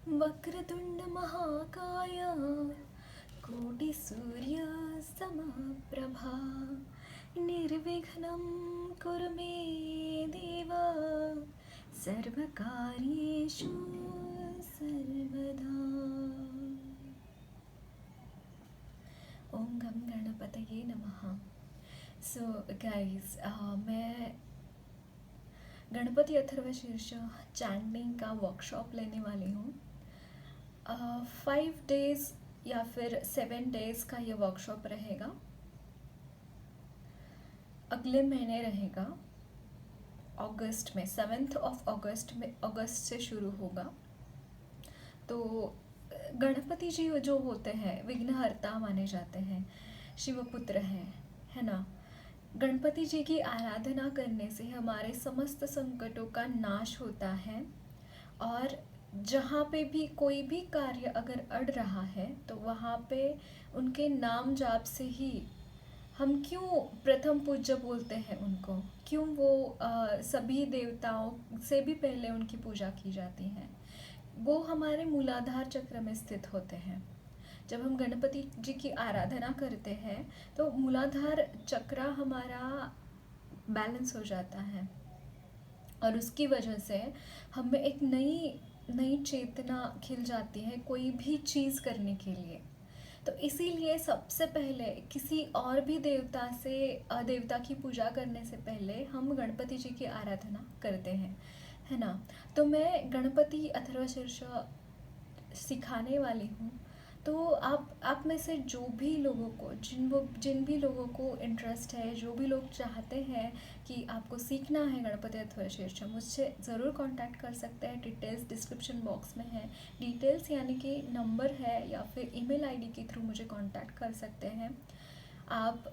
वक्रतुंड महाकाय कोटिसूर्यसमप्रभा निर्विघ्नं कुरु मे देव सर्वकार्येषु सर्वदा। ओम गम गणपतये नमः। सो गाइस, मैं गणपति अथर्वशीर्ष चैंटिंग का वर्कशॉप लेने वाली हूँ। 5 डेज़ या फिर 7 डेज़ का ये वर्कशॉप रहेगा। अगले महीने रहेगा अगस्त में, 7 में अगस्त से शुरू होगा। तो गणपति जी जो होते हैं विघ्नहर्ता माने जाते हैं, शिवपुत्र हैं, है ना। गणपति जी की आराधना करने से हमारे समस्त संकटों का नाश होता है, और जहाँ पे भी कोई भी कार्य अगर अड़ रहा है तो वहाँ पे उनके नाम जाप से ही हम क्यों प्रथम पूज्य बोलते हैं उनको, क्यों वो सभी देवताओं से भी पहले उनकी पूजा की जाती है। वो हमारे मूलाधार चक्र में स्थित होते हैं। जब हम गणपति जी की आराधना करते हैं तो मूलाधार चक्र हमारा बैलेंस हो जाता है, और उसकी वजह से हमें एक नई नई चेतना खिल जाती है कोई भी चीज़ करने के लिए। तो इसीलिए सबसे पहले किसी और भी देवता की पूजा करने से पहले हम गणपति जी की आराधना करते हैं, है ना। तो मैं गणपति अथर्वशीर्ष सिखाने वाली हूँ। तो आप में से जो भी लोगों को जिन भी लोगों को इंटरेस्ट है, जो भी लोग चाहते हैं कि आपको सीखना है गणपति अथर्वशीर्ष, मुझसे ज़रूर कांटेक्ट कर सकते हैं। डिटेल्स डिस्क्रिप्शन बॉक्स में है। डिटेल्स यानी कि नंबर है, या फिर ईमेल आईडी के थ्रू मुझे कांटेक्ट कर सकते हैं। आप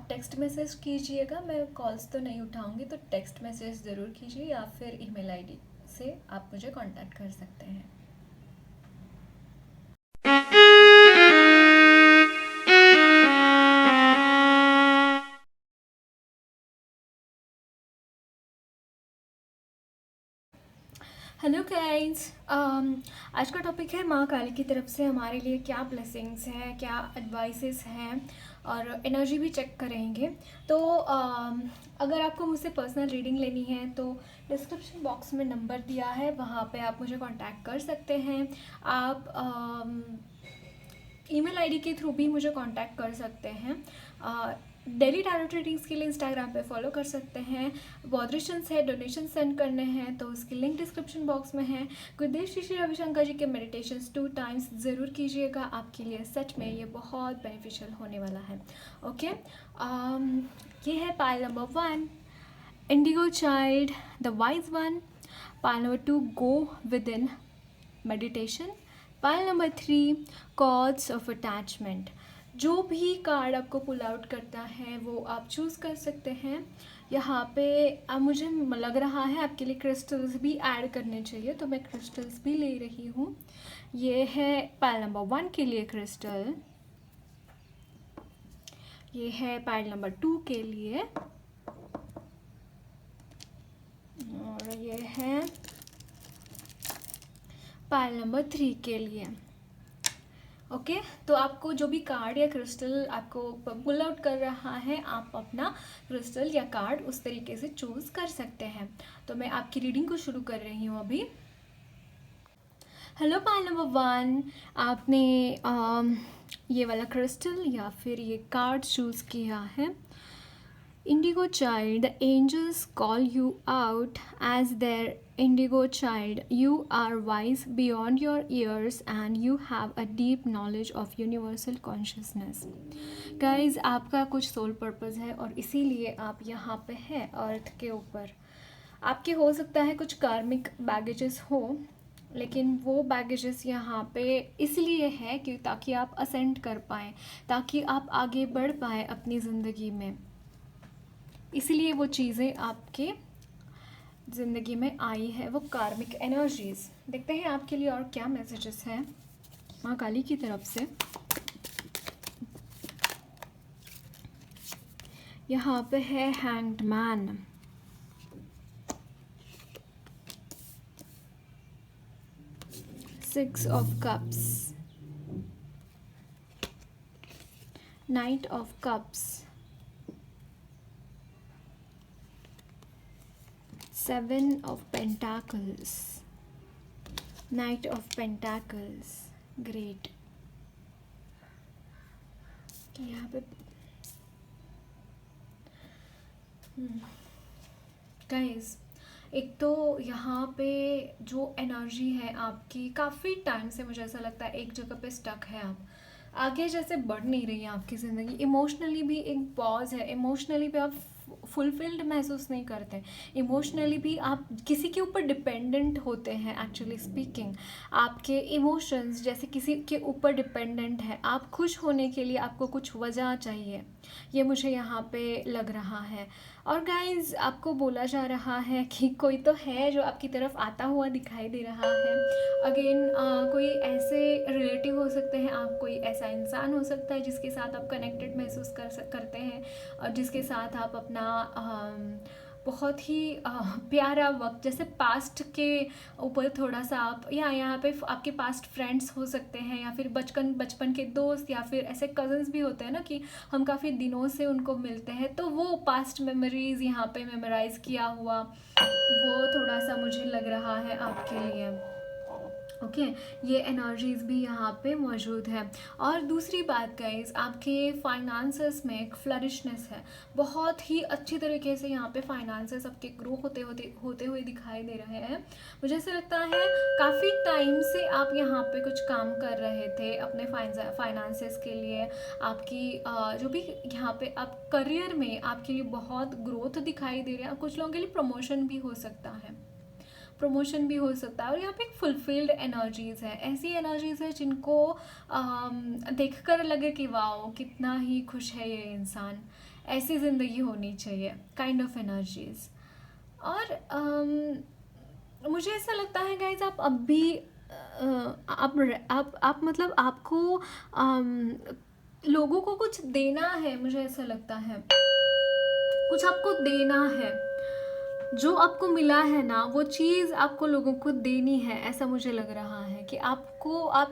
टेक्स्ट मैसेज कीजिएगा, मैं कॉल्स तो नहीं उठाऊंगी, तो टेक्स्ट मैसेज ज़रूर कीजिए, या फिर ईमेल आईडी से आप मुझे कांटेक्ट कर सकते हैं। हेलो गाइस, आज का टॉपिक है माँ काली की तरफ से हमारे लिए क्या ब्लेसिंग्स हैं, क्या एडवाइसेस हैं, और एनर्जी भी चेक करेंगे। तो अगर आपको मुझसे पर्सनल रीडिंग लेनी है तो डिस्क्रिप्शन बॉक्स में नंबर दिया है, वहाँ पे आप मुझे कांटेक्ट कर सकते हैं। आप ईमेल आईडी के थ्रू भी मुझे कांटेक्ट कर सकते हैं। डेली टैरोट रीडिंग्स के लिए इंस्टाग्राम पे फॉलो कर सकते हैं। बॉदरेशंस है, डोनेशन सेंड करने हैं तो उसकी लिंक डिस्क्रिप्शन बॉक्स में है। गुरुदेव श्री श्री रविशंकर जी के मेडिटेशंस 2 टाइम्स ज़रूर कीजिएगा, आपके लिए सच में ये बहुत बेनिफिशियल होने वाला है। ओके, ये है pile number 1, indigo child, the wise one. Pile number 2, go within meditation. Pile number 3, cords of attachment. जो भी कार्ड आपको पुल आउट करता है वो आप चूज़ कर सकते हैं। यहाँ पे अब मुझे लग रहा है आपके लिए क्रिस्टल्स भी ऐड करने चाहिए, तो मैं क्रिस्टल्स भी ले रही हूँ। ये है पाइल नंबर 1 के लिए क्रिस्टल, ये है पाइल नंबर 2 के लिए, और ये है पाइल नंबर 3 के लिए। ओके, तो आपको जो भी कार्ड या क्रिस्टल आपको पुल आउट कर रहा है, आप अपना क्रिस्टल या कार्ड उस तरीके से चूज़ कर सकते हैं। तो मैं आपकी रीडिंग को शुरू कर रही हूँ अभी। हेलो पाइल नंबर 1, आपने ये वाला क्रिस्टल या फिर ये कार्ड चूज़ किया है। Indigo child, the angels call you out as their indigo child. You are wise beyond your years and you have a deep knowledge of universal consciousness. Guys, आपका कुछ सोल पर्पस है और इसीलिए आप यहाँ पे हैं अर्थ के ऊपर। आपके हो सकता है कुछ कार्मिक बैगेजेस हो, लेकिन वो बैगेजेस यहाँ पे इसलिए है कि ताकि आप असेंड कर पाएँ, ताकि आप आगे बढ़ पाएँ अपनी ज़िंदगी में। इसलिए वो चीज़ें आपके ज़िंदगी में आई है, वो कार्मिक एनर्जीज़। देखते हैं आपके लिए और क्या मैसेजेस हैं माँ काली की तरफ से। यहाँ पे है hanged man, 6 of Cups, Knight of Cups, 7 of Pentacles, Knight of Pentacles. Great. यहाँ पे गाइस, एक तो यहाँ पे जो एनर्जी है आपकी काफ़ी टाइम से मुझे ऐसा लगता है एक जगह पे स्टक है, आप आगे जैसे बढ़ नहीं रही है आपकी ज़िंदगी। इमोशनली भी एक पॉज है, इमोशनली भी आप फुलफिल्ड महसूस नहीं करते, इमोशनली भी आप किसी के ऊपर डिपेंडेंट होते हैं। एक्चुअली स्पीकिंग, आपके इमोशंस जैसे किसी के ऊपर डिपेंडेंट है। आप खुश होने के लिए आपको कुछ वजह चाहिए, ये मुझे यहाँ पे लग रहा है। और गाइज, आपको बोला जा रहा है कि कोई तो है जो आपकी तरफ आता हुआ दिखाई दे रहा है। अगेन कोई ऐसे रिलेटिव हो सकते हैं, आप कोई ऐसा इंसान हो सकता है जिसके साथ आप कनेक्टेड महसूस करते हैं और जिसके साथ आप अपना बहुत ही प्यारा वक्त, जैसे पास्ट के ऊपर थोड़ा सा आप, या यहाँ पे आपके पास्ट फ्रेंड्स हो सकते हैं, या फिर बचपन के दोस्त, या फिर ऐसे कज़न्स भी होते हैं ना कि हम काफ़ी दिनों से उनको मिलते हैं, तो वो पास्ट मेमोरीज़ यहाँ पे मेमोराइज़ किया हुआ वो थोड़ा सा मुझे लग रहा है आपके लिए। ओके, ये एनर्जीज़ भी यहाँ पे मौजूद है। और दूसरी बात गाइस, आपके फाइनेंसेस में एक फ्लरिशनेस है, बहुत ही अच्छी तरीके से यहाँ पे फाइनेंसेस आपके ग्रो होते हुए दिखाई दे रहे हैं। मुझे ऐसा लगता है काफ़ी टाइम से आप यहाँ पे कुछ काम कर रहे थे अपने फाइनेंसेस के लिए। आपकी जो भी यहाँ पे आप करियर में आपके लिए बहुत ग्रोथ दिखाई दे रही है। कुछ लोगों के लिए प्रमोशन भी हो सकता है, और यहाँ पे एक फुलफिल्ड एनर्जीज़ है, ऐसी एनर्जीज़ है जिनको देखकर लगे कि वाओ कितना ही खुश है ये इंसान, ऐसी ज़िंदगी होनी चाहिए, काइंड ऑफ एनर्जीज़। और मुझे ऐसा लगता है गाइज, आप अब भी आप मतलब आपको लोगों को कुछ देना है। मुझे ऐसा लगता है कुछ आपको देना है, जो आपको मिला है ना वो चीज़ आपको लोगों को देनी है। ऐसा मुझे लग रहा है कि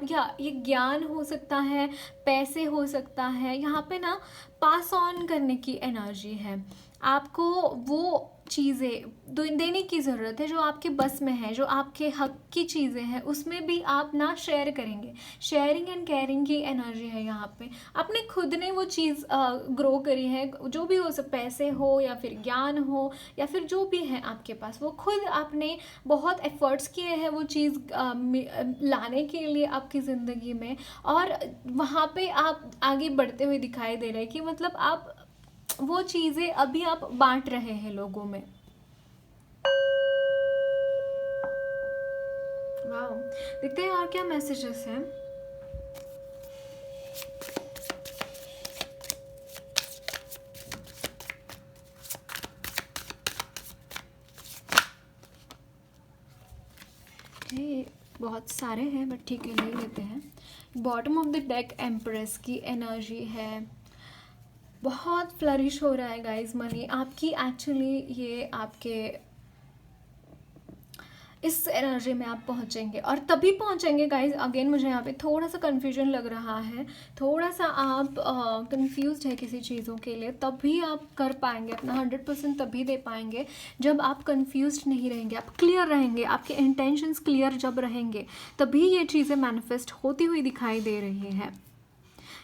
या ये ज्ञान हो सकता है, पैसे हो सकता है, यहाँ पे ना पास ऑन करने की एनर्जी है। आपको वो चीज़ें देने की ज़रूरत है जो आपके बस में है, जो आपके हक की चीज़ें हैं, उसमें भी आप ना शेयर करेंगे। शेयरिंग एंड केयरिंग की एनर्जी है यहाँ पे। आपने खुद ने वो चीज़ ग्रो करी है, जो भी हो, सब पैसे हो या फिर ज्ञान हो या फिर जो भी है आपके पास, वो खुद आपने बहुत एफर्ट्स किए हैं वो चीज़ लाने के लिए आपकी ज़िंदगी में। और वहाँ पे आप आगे बढ़ते हुए दिखाई दे रहे हैं कि मतलब आप वो चीज़ें अभी आप बांट रहे हैं लोगों में। वाह, देखते हैं और क्या मैसेजेस हैं। बहुत सारे हैं बट ठीक है, ले लेते हैं। Bottom of the deck empress की एनर्जी है, बहुत फ्लरिश हो रहा है गाइज मनी आपकी। एक्चुअली ये आपके इस एनर्जी में आप पहुंचेंगे, और तभी पहुंचेंगे गाइज। अगेन मुझे यहाँ पे थोड़ा सा कन्फ्यूजन लग रहा है, थोड़ा सा आप कंफ्यूज्ड है किसी चीज़ों के लिए, तभी आप कर पाएंगे अपना 100% तभी दे पाएंगे जब आप कंफ्यूज्ड नहीं रहेंगे, आप क्लियर रहेंगे, आपके इंटेंशंस क्लियर जब रहेंगे तभी ये चीज़ें मैनिफेस्ट होती हुई दिखाई दे रही है।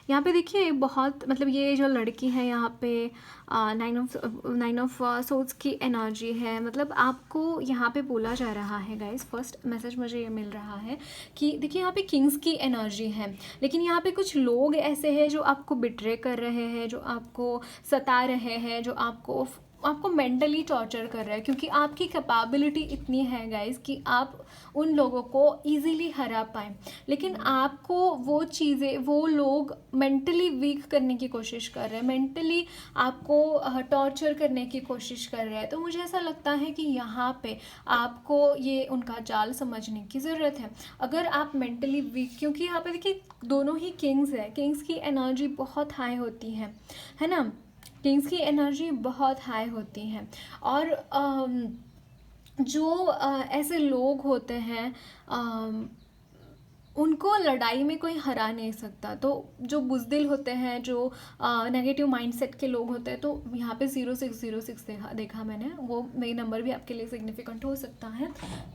यहाँ पे देखिए बहुत मतलब ये जो लड़की है यहाँ पे नाइन ऑफ सोर्ड्स की एनर्जी है। मतलब आपको यहाँ पे बोला जा रहा है गाइस, फर्स्ट मैसेज मुझे ये मिल रहा है कि देखिए यहाँ पे किंग्स की एनर्जी है, लेकिन यहाँ पे कुछ लोग ऐसे हैं जो आपको बिट्रे कर रहे हैं, जो आपको सता रहे हैं, जो आपको मेंटली टॉर्चर कर रहा है, क्योंकि आपकी कैपेबिलिटी इतनी है गाइस कि आप उन लोगों को इजीली हरा पाएँ, लेकिन आपको वो चीज़ें, वो लोग मेंटली वीक करने की कोशिश कर रहे हैं, मेंटली आपको टॉर्चर करने की कोशिश कर रहे हैं। तो मुझे ऐसा लगता है कि यहाँ पे आपको ये उनका जाल समझने की ज़रूरत है। अगर आप मेंटली वीक, क्योंकि यहाँ पे देखिए दोनों ही किंग्स है, किंग्स की एनर्जी बहुत हाई होती है ना, किंग्स की एनर्जी बहुत हाई होती है। और जो ऐसे लोग होते हैं उनको लड़ाई में कोई हरा नहीं सकता। तो जो बुज़दिल होते हैं, जो नेगेटिव माइंडसेट के लोग होते हैं, तो यहाँ पे 0606 देखा मैंने, वो मेरी नंबर भी आपके लिए सिग्निफिकेंट हो सकता है।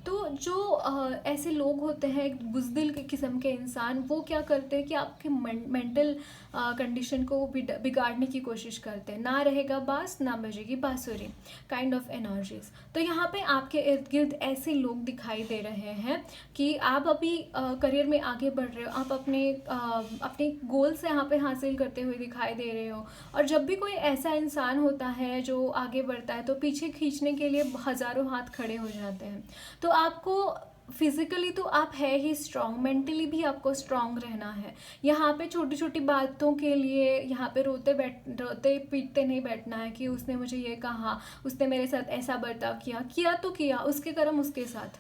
तो जो ऐसे लोग होते हैं, एक बुज़दिल के किस्म के इंसान, वो क्या करते हैं कि आपके मेंटल कंडीशन को बिगाड़ने की कोशिश करते हैं। ना रहेगा बास ना बजेगी बांसुरी काइंड ऑफ एनर्जीज। तो यहाँ पे आपके इर्द गिर्द ऐसे लोग दिखाई दे रहे हैं कि आप अभी करियर में आगे बढ़ रहे हो, आप अपने गोल से यहाँ पे हासिल करते हुए दिखाई दे रहे हो। और जब भी कोई ऐसा इंसान होता है जो आगे बढ़ता है, तो पीछे खींचने के लिए हज़ारों हाथ खड़े हो जाते हैं। तो आपको फिजिकली तो आप है ही स्ट्रांग, मेंटली भी आपको स्ट्रांग रहना है। यहाँ पे छोटी छोटी बातों के लिए यहाँ पे रोते पीटते नहीं बैठना है कि उसने मुझे ये कहा, उसने मेरे साथ ऐसा बर्ताव किया तो किया, उसके कर्म उसके साथ,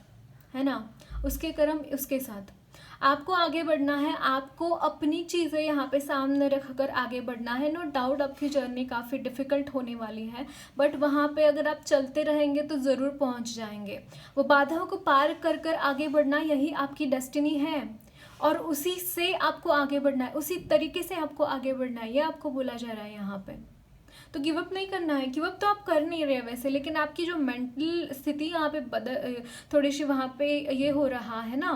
है ना, उसके कर्म उसके साथ। आपको आगे बढ़ना है, आपको अपनी चीज़ें यहाँ पे सामने रखकर आगे बढ़ना है। नो डाउट आपकी जर्नी काफ़ी डिफ़िकल्ट होने वाली है, बट वहाँ पे अगर आप चलते रहेंगे तो ज़रूर पहुँच जाएंगे। वो बाधाओं को पार कर कर आगे बढ़ना, यही आपकी डेस्टिनी है, और उसी से आपको आगे बढ़ना है, उसी तरीके से आपको आगे बढ़ना है, ये आपको बोला जा रहा है यहाँ पे। तो गिव अप नहीं करना है। गिव अप तो आप कर नहीं रहे वैसे, लेकिन आपकी जो मेंटल स्थिति यहाँ पे थोड़ी सी वहाँ पे ये हो रहा है ना,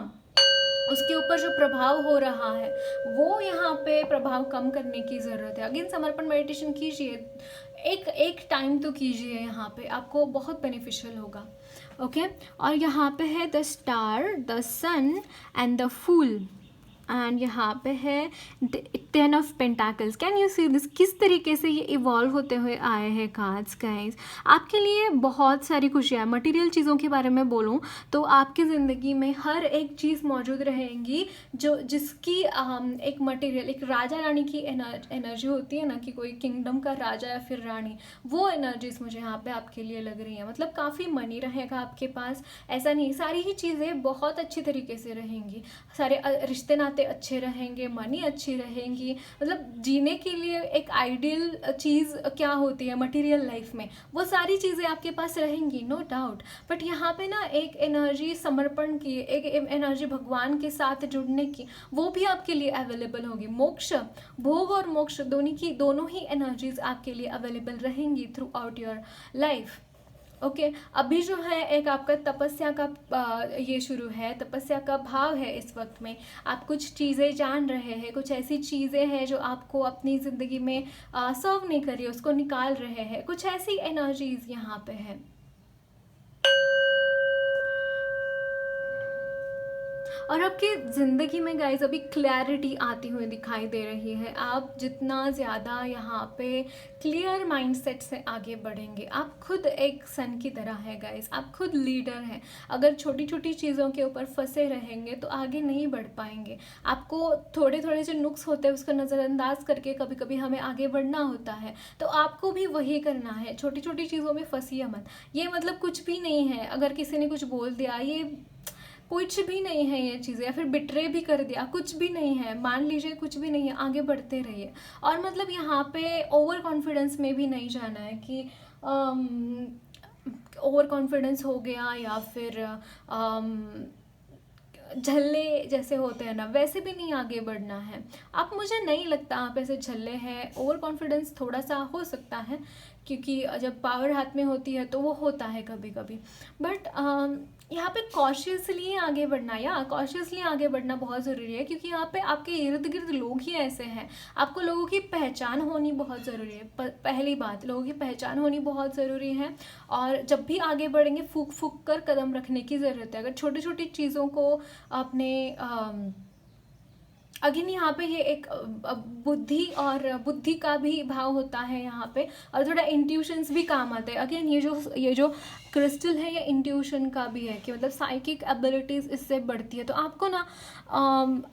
उसके ऊपर जो प्रभाव हो रहा है, वो यहाँ पे प्रभाव कम करने की ज़रूरत है। अगेन समर्पण मेडिटेशन कीजिए, एक टाइम तो कीजिए, यहाँ पे आपको बहुत बेनिफिशियल होगा। ओके, और यहाँ पे है the star, the sun and the fool, and यहाँ पे है 10 of pentacles. Can you see this, किस तरीके से ये इवॉल्व होते हुए आए हैं कार्ड्स गाइस। आपके लिए बहुत सारी खुशियाँ। मटेरियल चीज़ों के बारे में बोलूँ तो आपकी ज़िंदगी में हर एक चीज़ मौजूद रहेंगी जिसकी एक मटेरियल, एक राजा रानी की एनर्जी होती है ना, कि कोई किंगडम का राजा या फिर रानी, वो एनर्जीज मुझे यहाँ पे आपके लिए लग रही है। मतलब काफ़ी मनी रहेगा आपके पास, ऐसा नहीं, सारी ही चीज़ें बहुत अच्छी तरीके से रहेंगी, सारे रिश्ते नाते अच्छे रहेंगे, मनी अच्छी रहेंगी। मतलब जीने के लिए एक आइडियल चीज़ क्या होती है मटेरियल लाइफ में, वो सारी चीज़ें आपके पास रहेंगी, नो डाउट। बट यहाँ पे ना एक एनर्जी समर्पण की, एक एनर्जी भगवान के साथ जुड़ने की, वो भी आपके लिए अवेलेबल होगी। मोक्ष, भोग और मोक्ष दोनों ही एनर्जीज आपके लिए अवेलेबल रहेंगी through out your life. Okay, अभी जो है एक आपका तपस्या का ये शुरू है, तपस्या का भाव है इस वक्त में। आप कुछ चीज़ें जान रहे हैं, कुछ ऐसी चीज़ें हैं जो आपको अपनी ज़िंदगी में सर्व नहीं कर रही, उसको निकाल रहे हैं, कुछ ऐसी एनर्जीज यहाँ पे है। और आपकी ज़िंदगी में गाइस अभी क्लैरिटी आती हुई दिखाई दे रही है। आप जितना ज़्यादा यहाँ पे क्लियर माइंडसेट से आगे बढ़ेंगे, आप खुद एक सन की तरह है गाइस, आप खुद लीडर हैं। अगर छोटी छोटी चीज़ों के ऊपर फंसे रहेंगे तो आगे नहीं बढ़ पाएंगे। आपको थोड़े थोड़े जो नुक्स होते हैं उसका नज़रअंदाज करके कभी कभी हमें आगे बढ़ना होता है, तो आपको भी वही करना है। छोटी छोटी चीज़ों में फंसिए मत। ये मतलब कुछ भी नहीं है, अगर किसी ने कुछ बोल दिया, ये कुछ भी नहीं है ये चीज़ें, या फिर बिट्रे भी कर दिया, कुछ भी नहीं है, मान लीजिए कुछ भी नहीं है, आगे बढ़ते रहिए। और मतलब यहाँ पे ओवर कॉन्फिडेंस में भी नहीं जाना है कि ओवर कॉन्फिडेंस हो गया, या फिर झल्ले जैसे होते हैं ना, वैसे भी नहीं आगे बढ़ना है। आप, मुझे नहीं लगता आप ऐसे झल्ले हैं। ओवर कॉन्फिडेंस थोड़ा सा हो सकता है, क्योंकि जब पावर हाथ में होती है तो वो होता है कभी कभी, बट यहाँ पे कॉशियसली आगे बढ़ना, या कॉशियसली आगे बढ़ना बहुत ज़रूरी है, क्योंकि यहाँ पे आपके इर्द गिर्द लोग ही ऐसे हैं। आपको लोगों की पहचान होनी बहुत ज़रूरी है। पहली बात, लोगों की पहचान होनी बहुत ज़रूरी है। और जब भी आगे बढ़ेंगे फूक फूक कर कदम रखने की ज़रूरत है। अगर छोटी छोटी चीज़ों को अपने अगेन यहाँ पे ये एक बुद्धि का भी भाव होता है यहाँ पे, और थोड़ा इंट्यूशंस भी काम आते हैं। अगेन ये जो क्रिस्टल है, ये इंट्यूशन का भी है, कि मतलब साइकिक एबिलिटीज़ इससे बढ़ती है। तो आपको ना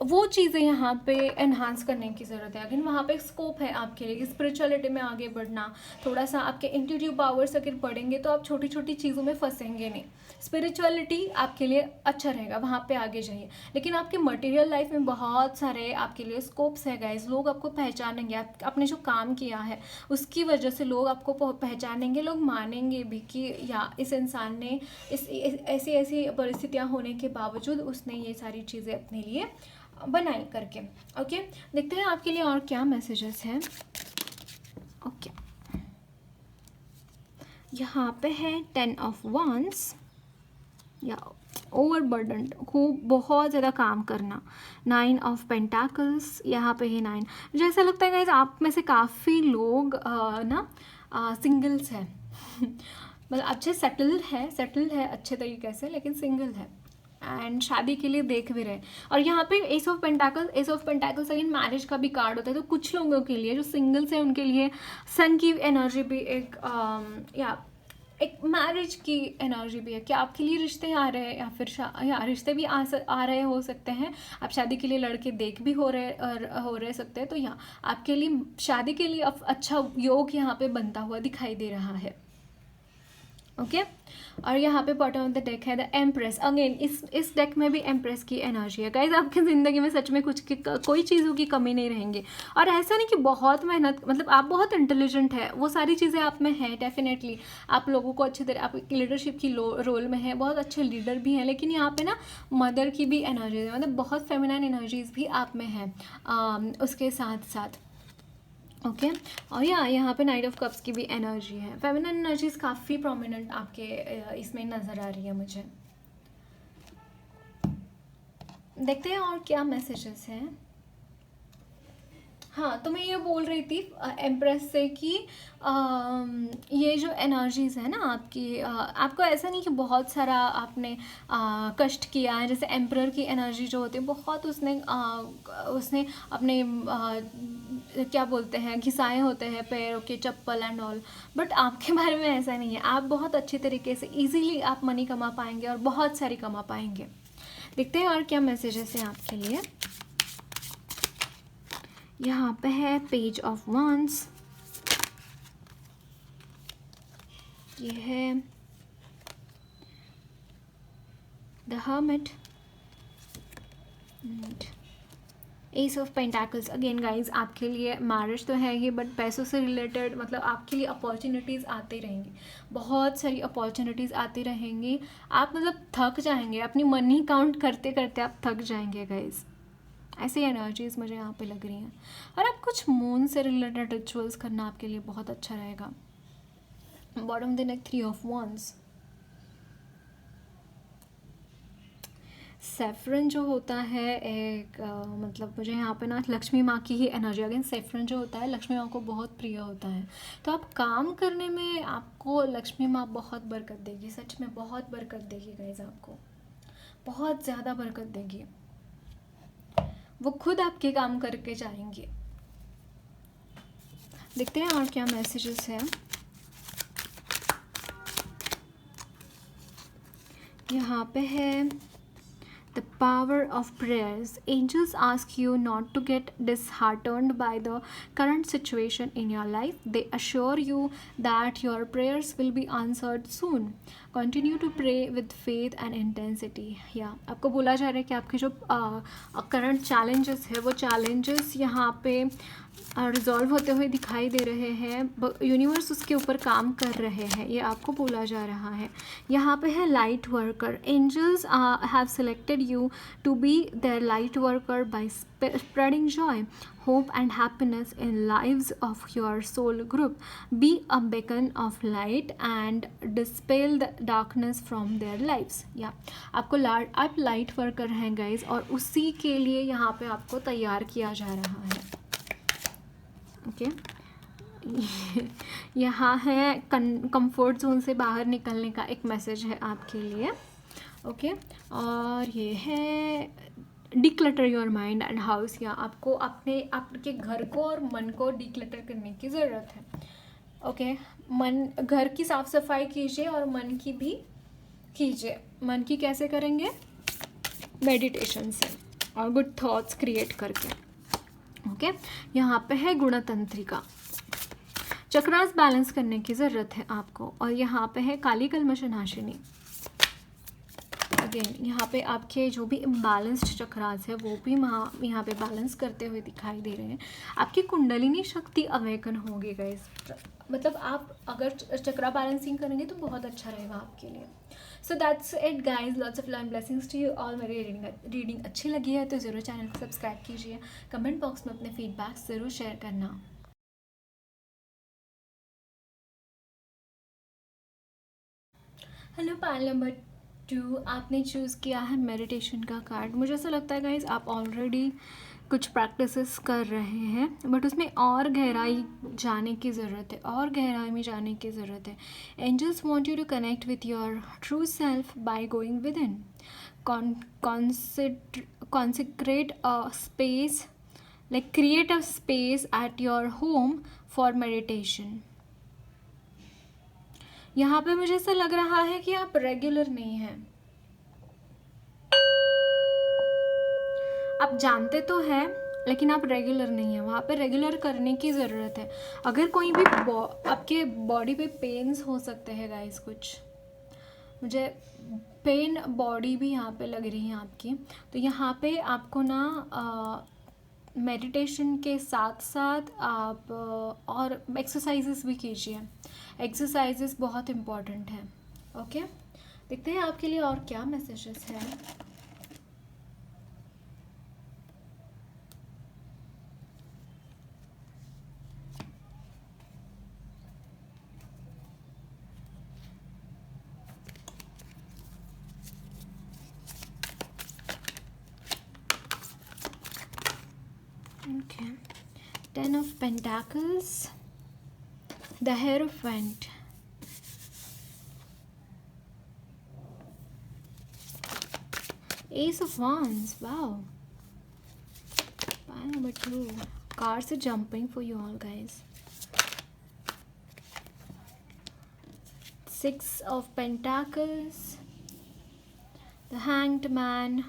वो चीज़ें यहाँ पे एनहांस करने की ज़रूरत है। अगेन वहाँ पे स्कोप है आपके लिए स्पिरिचुअलिटी में आगे बढ़ना। थोड़ा सा आपके इंट्यूटिव पावर्स अगर बढ़ेंगे तो आप छोटी छोटी चीज़ों में फंसेंगे नहीं। स्पिरिचुअलिटी आपके लिए अच्छा रहेगा, वहाँ पे आगे जाइए। लेकिन आपके मटेरियल लाइफ में बहुत सारे आपके लिए स्कोप्स है गाइज। लोग आपको पहचानेंगे, आपने जो काम किया है उसकी वजह से लोग आपको पहचानेंगे, लोग मानेंगे भी कि या इस इंसान ने ऐसी ऐसी परिस्थितियाँ होने के बावजूद उसने ये सारी चीज़ें अपने लिए बनाई करके। ओके, देखते हैं आपके लिए और क्या मैसेजेस हैं। ओके, यहाँ पे है 10 ऑफ wands या ओवरबर्डन, खूब बहुत ज़्यादा काम करना। 9 ऑफ पेंटाकल्स, यहाँ पे है 9। मुझे ऐसा लगता है गाइज आप में से काफ़ी लोग सिंगल्स हैं मतलब अच्छे सेटल्ड है अच्छे तरीके से, लेकिन सिंगल है एंड शादी के लिए देख भी रहे। और यहाँ पे S of pentacles again marriage का भी कार्ड होता है। तो कुछ लोगों के लिए जो सिंगल्स हैं उनके लिए सन की एनर्जी भी एक मैरिज की एनर्जी भी है कि आपके लिए रिश्ते आ रहे हैं, या फिर या रिश्ते भी आ रहे हो सकते हैं। आप शादी के लिए लड़के देख भी हो रहे सकते हैं। तो यहाँ आपके लिए शादी के लिए अच्छा योग यहाँ पे बनता हुआ दिखाई दे रहा है। ओके, और यहाँ पे बॉटम ऑफ द डेक है द एम्प्रेस। अगेन इस डेक में भी एम्प्रेस की एनर्जी है गाइज। आपकी ज़िंदगी में सच में कोई चीज़ों की कमी नहीं रहेंगी। और ऐसा नहीं कि बहुत मेहनत, मतलब आप बहुत इंटेलिजेंट है, वो सारी चीज़ें आप में है डेफिनेटली। आप लोगों को अच्छी तरह, आप लीडरशिप की रोल में है, बहुत अच्छे लीडर भी हैं। लेकिन यहाँ पे ना मदर की भी एनर्जी है, मतलब बहुत फेमिनाइन एनर्जीज भी आप में है उसके साथ साथ। ओके, और यहाँ पे नाइट ऑफ कप्स की भी एनर्जी है। फेमिनिन एनर्जीज काफ़ी प्रोमिनेंट आपके इसमें नज़र आ रही है मुझे। देखते हैं और क्या मैसेजेस हैं। हाँ, तो मैं ये बोल रही थी एम्प्रेस से कि ये जो एनर्जीज़ है ना आपकी, आपको ऐसा नहीं कि बहुत सारा आपने कष्ट किया है। जैसे एम्परर की एनर्जी जो होती है, बहुत उसने अपने क्या बोलते हैं, घिसाए होते हैं पैरों के चप्पल एंड ऑल। बट आपके बारे में ऐसा नहीं है, आप बहुत अच्छे तरीके से इजीली आप मनी कमा पाएंगे और बहुत सारी कमा पाएंगे। देखते हैं और क्या मैसेजेस हैं आपके लिए। यहाँ पे है पेज ऑफ wands, ये है the hermit, S of pentacles. Again guys आपके लिए मैरिज तो है ही, बट पैसों से रिलेटेड, मतलब आपके लिए अपॉर्चुनिटीज़ आती रहेंगी, बहुत सारी अपॉर्चुनिटीज़ आती रहेंगी। आप मतलब थक जाएंगे, अपनी मनी काउंट करते करते आप थक जाएंगे गाइज। ऐसी एनर्जीज मुझे यहाँ पे लग रही हैं। और आप कुछ मून से रिलेटेड रिचुअल्स करना आपके लिए बहुत अच्छा रहेगा। Bottom the neck 3 of wands। Saffron जो होता है एक मतलब मुझे यहाँ पे ना लक्ष्मी माँ की ही एनर्जी। अगेन सेफ्रन जो होता है लक्ष्मी माँ को बहुत प्रिय होता है। तो आप काम करने में आपको लक्ष्मी माँ बहुत बरकत देगी, सच में बहुत बरकत देगी गाइज, आपको बहुत ज़्यादा बरकत देगी। वो खुद आपके काम करके जाएंगे। देखते हैं और क्या मैसेजेस हैं। यहाँ पे है the power of prayers. Angels ask you not to get disheartened by the current situation in your life. They assure you that your prayers will be answered soon. Continue to pray with faith and intensity. आपको बोला जा रहा है कि आपके जो current challenges है वो चैलेंजेस यहाँ पे रिजॉल्व होते हुए दिखाई दे रहे हैं। यूनिवर्स उसके ऊपर काम कर रहे हैं, ये आपको बोला जा रहा है। यहाँ पे है light worker. Angels have selected you to be their light worker by spreading joy, hope and happiness in lives of your soul group. Be a beacon of light and dispel the darkness from their lives. आप light worker हैं guys, और उसी के लिए यहाँ पे आपको तैयार किया जा रहा है। ओके, यहाँ है कंफर्ट जोन से बाहर निकलने का एक मैसेज है आपके लिए। ओके, और ये है declutter your mind and house. या आपको आपके घर को और मन को डिक्लटर करने की ज़रूरत है। ओके, घर की साफ सफाई कीजिए और मन की भी कीजिए। मन की कैसे करेंगे? मेडिटेशन से और गुड थॉट्स क्रिएट करके। ओके, यहाँ पे है गुणतंत्रिका। चक्रास बैलेंस करने की ज़रूरत है आपको। और यहाँ पे है काली कलमश नाशिनी। अगेन यहाँ पे आपके जो भी इम्बैलेंस्ड चक्रास है वो भी यहाँ पे बैलेंस करते हुए दिखाई दे रहे हैं। आपकी कुंडलिनी शक्ति अवेकन होगी गाइस, मतलब आप अगर चक्रा बैलेंसिंग करेंगे तो बहुत अच्छा रहेगा आपके लिए। So that's it guys, lots of love and blessings to you all. मेरी रीडिंग अच्छी लगी है तो ज़रूर चैनल को सब्सक्राइब कीजिए, कमेंट बॉक्स में अपने फीडबैक ज़रूर शेयर करना। हेलो पाइल नंबर 2, आपने चूज़ किया है मेडिटेशन का कार्ड। मुझे ऐसा लगता है गाइज आप ऑलरेडी कुछ प्रैक्टिसेस कर रहे हैं, बट उसमें और गहराई जाने की ज़रूरत है, और गहराई में जाने की ज़रूरत है। Angels want you to connect with your true self by going within, consecrate a space, like create a space at your home for meditation। यहाँ पे मुझे ऐसा लग रहा है कि आप रेगुलर नहीं हैं, आप जानते तो हैं लेकिन आप रेगुलर नहीं है। वहाँ पे रेगुलर करने की ज़रूरत है। अगर कोई भी आपके बॉडी पे पेन्स हो सकते हैं गाइस, कुछ मुझे पेन बॉडी भी यहाँ पे लग रही है आपकी, तो यहाँ पे आपको ना मेडिटेशन के साथ साथ आप और एक्सरसाइजेस भी कीजिए। एक्सरसाइजेस बहुत इम्पॉर्टेंट है। ओके, देखते हैं आपके लिए और क्या मैसेजेस हैं। Okay, 10 of Pentacles, the Hierophant, Ace of Wands. Wow, pile number 2, cards are jumping for you all guys. 6 of Pentacles, the Hanged Man।